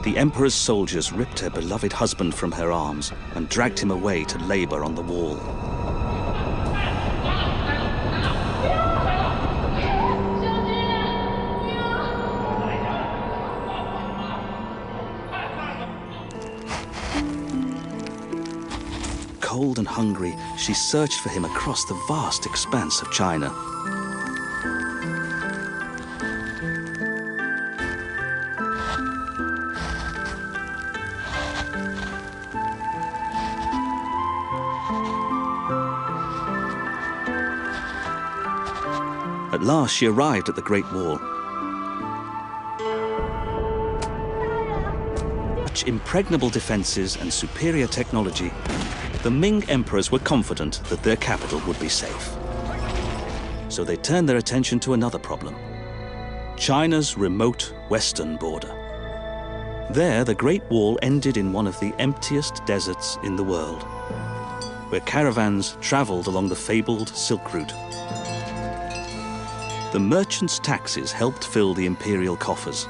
S1: The emperor's soldiers ripped her beloved husband from her arms and dragged him away to labor on the wall. Cold and hungry, she searched for him across the vast expanse of China. At last, she arrived at the Great Wall. Such impregnable defenses and superior technology, the Ming emperors were confident that their capital would be safe. So they turned their attention to another problem: China's remote western border. There, the Great Wall ended in one of the emptiest deserts in the world, where caravans traveled along the fabled Silk Route. The merchants' taxes helped fill the imperial coffers,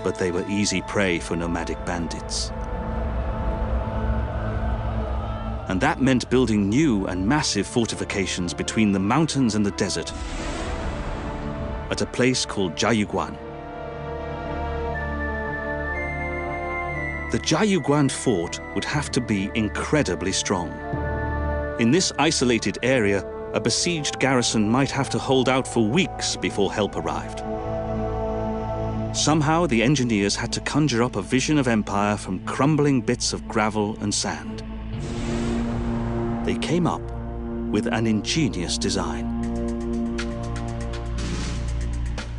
S1: but they were easy prey for nomadic bandits. And that meant building new and massive fortifications between the mountains and the desert at a place called Jiayuguan. The Jiayuguan fort would have to be incredibly strong. In this isolated area, a besieged garrison might have to hold out for weeks before help arrived. Somehow, the engineers had to conjure up a vision of empire from crumbling bits of gravel and sand. They came up with an ingenious design: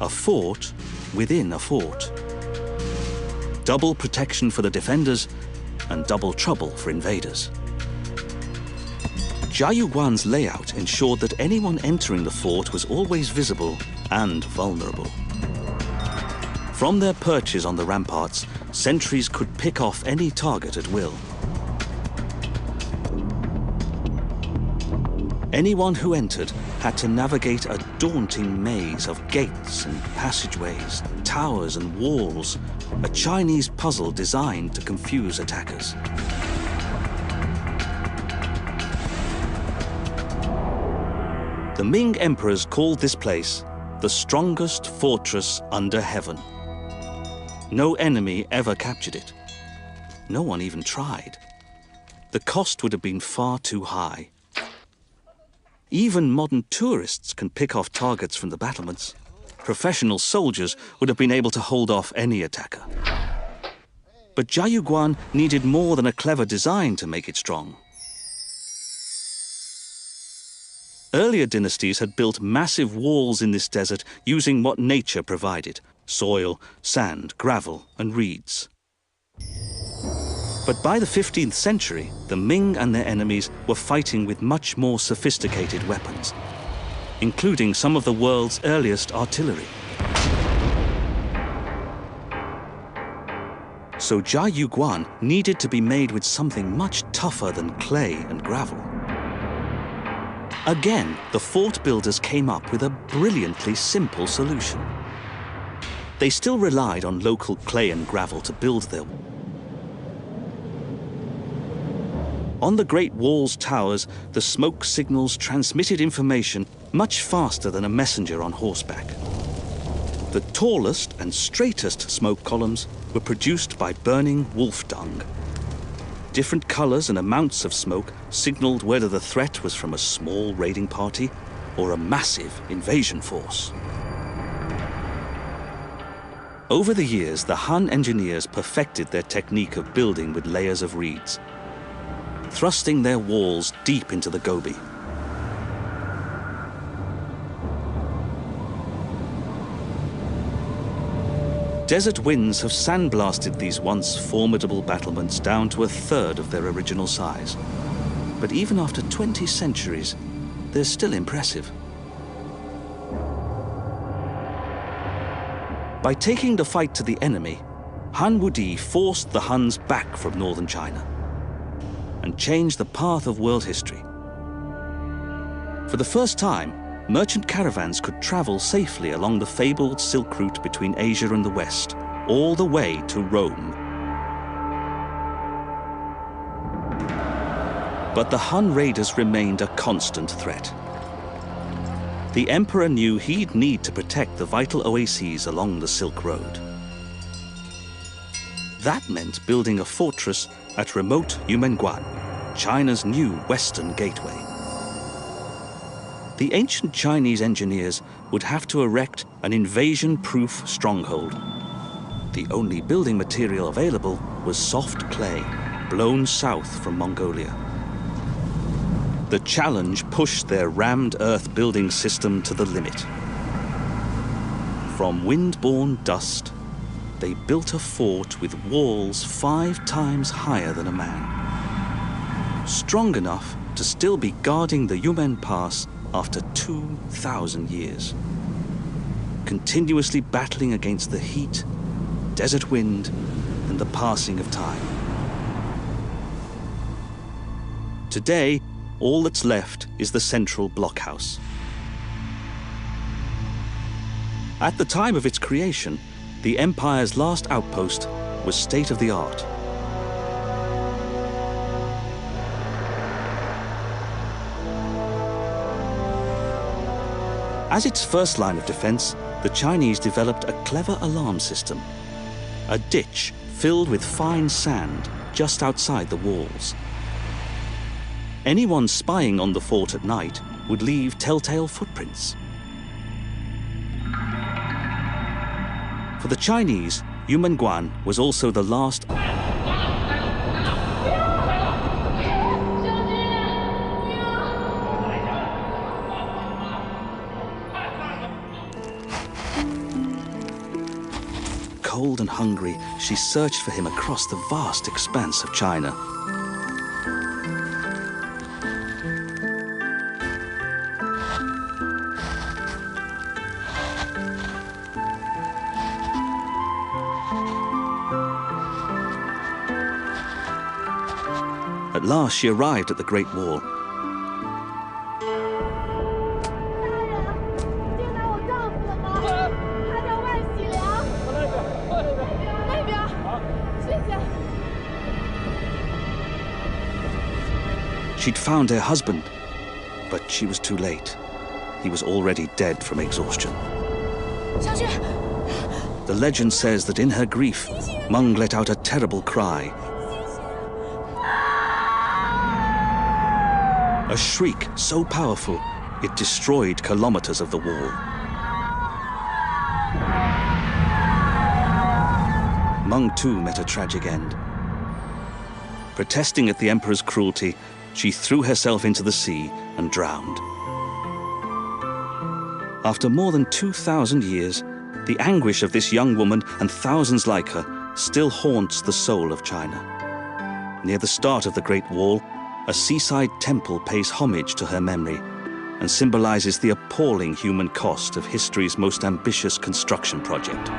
S1: a fort within a fort. Double protection for the defenders and double trouble for invaders. Jiayuguan's layout ensured that anyone entering the fort was always visible and vulnerable. From their perches on the ramparts, sentries could pick off any target at will. Anyone who entered had to navigate a daunting maze of gates and passageways, towers and walls, a Chinese puzzle designed to confuse attackers. The Ming emperors called this place the strongest fortress under heaven. No enemy ever captured it. No one even tried. The cost would have been far too high. Even modern tourists can pick off targets from the battlements. Professional soldiers would have been able to hold off any attacker. But Jiayuguan needed more than a clever design to make it strong. Earlier dynasties had built massive walls in this desert using what nature provided: soil, sand, gravel, and reeds. But by the 15th century, the Ming and their enemies were fighting with much more sophisticated weapons, including some of the world's earliest artillery. So Jiayuguan needed to be made with something much tougher than clay and gravel. Again, the fort builders came up with a brilliantly simple solution. They still relied on local clay and gravel to build their walls. On the Great Wall's towers, the smoke signals transmitted information much faster than a messenger on horseback. The tallest and straightest smoke columns were produced by burning wolf dung. Different colors and amounts of smoke signaled whether the threat was from a small raiding party or a massive invasion force. Over the years, the Han engineers perfected their technique of building with layers of reeds, thrusting their walls deep into the Gobi. Desert winds have sandblasted these once formidable battlements down to a third of their original size. But even after 20 centuries, they're still impressive. By taking the fight to the enemy, Han Wudi forced the Huns back from northern China and changed the path of world history. For the first time, merchant caravans could travel safely along the fabled Silk Route between Asia and the West, all the way to Rome. But the Han raiders remained a constant threat. The emperor knew he'd need to protect the vital oases along the Silk Road. That meant building a fortress at remote Yumenguan, China's new western gateway. The ancient Chinese engineers would have to erect an invasion-proof stronghold. The only building material available was soft clay, blown south from Mongolia. The challenge pushed their rammed earth building system to the limit. From wind-borne dust, they built a fort with walls 5 times higher than a man, strong enough to still be guarding the Yumen Pass after 2,000 years, continuously battling against the heat, desert wind, and the passing of time. Today, all that's left is the central blockhouse. At the time of its creation, the empire's last outpost was state-of-the-art. As its first line of defense, the Chinese developed a clever alarm system, a ditch filled with fine sand just outside the walls. Anyone spying on the fort at night would leave telltale footprints. For the Chinese, Yumenguan was also the last Cold and hungry, she searched for him across the vast expanse of China. At last, she arrived at the Great Wall. She'd found her husband, but she was too late. He was already dead from exhaustion. The legend says that in her grief, Meng let out a terrible cry. A shriek so powerful, it destroyed kilometers of the wall. Meng too met a tragic end. Protesting at the emperor's cruelty, she threw herself into the sea and drowned. After more than 2,000 years, the anguish of this young woman and thousands like her still haunts the soul of China. Near the start of the Great Wall, a seaside temple pays homage to her memory and symbolizes the appalling human cost of history's most ambitious construction project.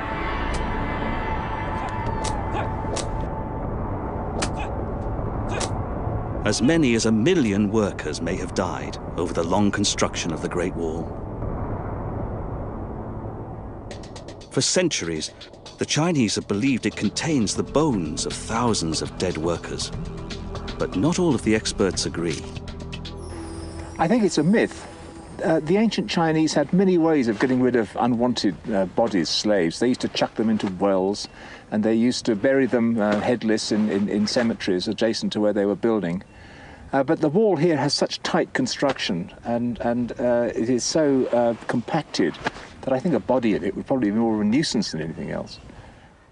S1: As many as 1 million workers may have died over the long construction of the Great Wall. For centuries, the Chinese have believed it contains the bones of thousands of dead workers. But not all of the experts agree.
S3: I think it's a myth. The ancient Chinese had many ways of getting rid of unwanted bodies, slaves. They used to chuck them into wells, and they used to bury them headless in cemeteries adjacent to where they were building. But the wall here has such tight construction, and it is so compacted that I think a body in it would probably be more of a nuisance than anything else.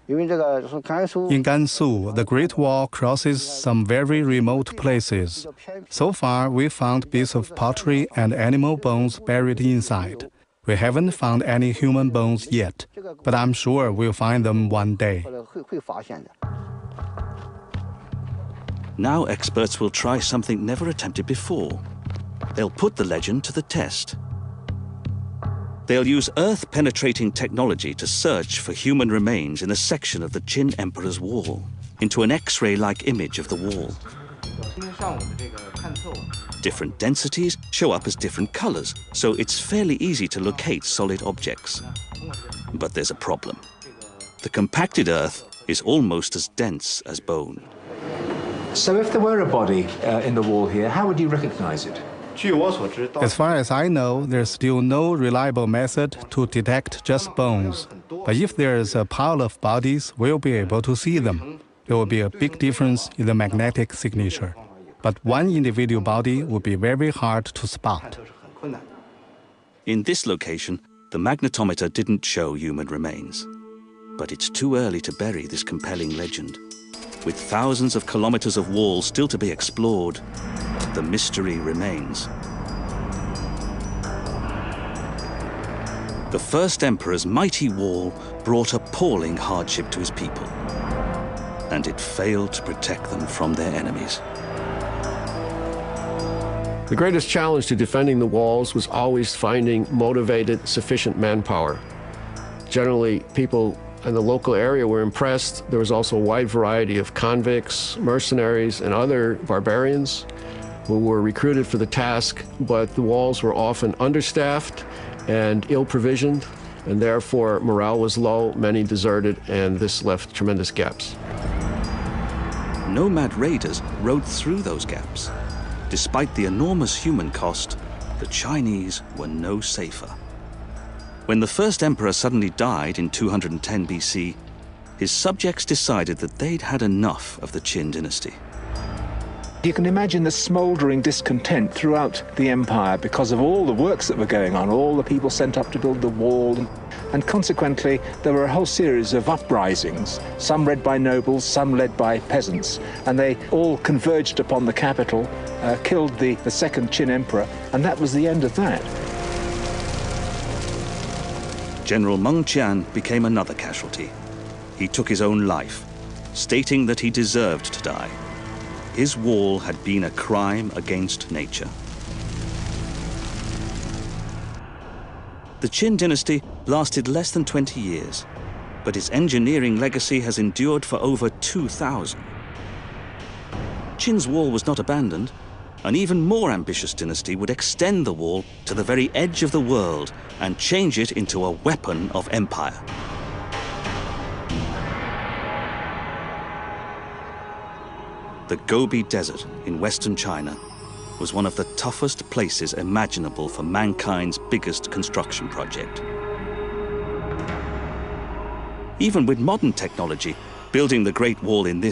S5: In Gansu, the Great Wall crosses some very remote places. So far, we found bits of pottery and animal bones buried inside. We haven't found any human bones yet, but I'm sure we'll find them one day.
S1: Now experts will try something never attempted before. They'll put the legend to the test. They'll use Earth-penetrating technology to search for human remains in a section of the Qin Emperor's wall, into an X-ray-like image of the wall. Different densities show up as different colors, so it's fairly easy to locate solid objects. But there's a problem. The compacted Earth is almost as dense as bone.
S3: So if there were a body in the wall here, how would you recognize it?
S5: As far as I know, there's still no reliable method to detect just bones. But if there's a pile of bodies, we'll be able to see them. There will be a big difference in the magnetic signature. But one individual body would be very hard to spot.
S1: In this location, the magnetometer didn't show human remains. But it's too early to bury this compelling legend. With thousands of kilometers of wall still to be explored, the mystery remains. The first emperor's mighty wall brought appalling hardship to his people, and it failed to protect them from their enemies.
S4: The greatest challenge to defending the walls was always finding motivated, sufficient manpower. Generally, people in the local area were impressed. There was also a wide variety of convicts, mercenaries, and other barbarians who were recruited for the task, but the walls were often understaffed and ill-provisioned, and therefore morale was low, many deserted, and this left tremendous gaps.
S1: Nomad raiders rode through those gaps. Despite the enormous human cost, the Chinese were no safer. When the first emperor suddenly died in 210 BC, his subjects decided that they'd had enough of the Qin dynasty.
S3: You can imagine the smouldering discontent throughout the empire because of all the works that were going on, all the people sent up to build the wall, and consequently there were a whole series of uprisings, some led by nobles, some led by peasants, and they all converged upon the capital, killed the second Qin emperor, and that was the end of that.
S1: General Meng Qian became another casualty. He took his own life, stating that he deserved to die. His wall had been a crime against nature. The Qin dynasty lasted less than 20 years, but its engineering legacy has endured for over 2,000. Qin's wall was not abandoned. An even more ambitious dynasty would extend the wall to the very edge of the world and change it into a weapon of empire. The Gobi Desert in western China was one of the toughest places imaginable for mankind's biggest construction project. Even with modern technology, building the Great Wall in this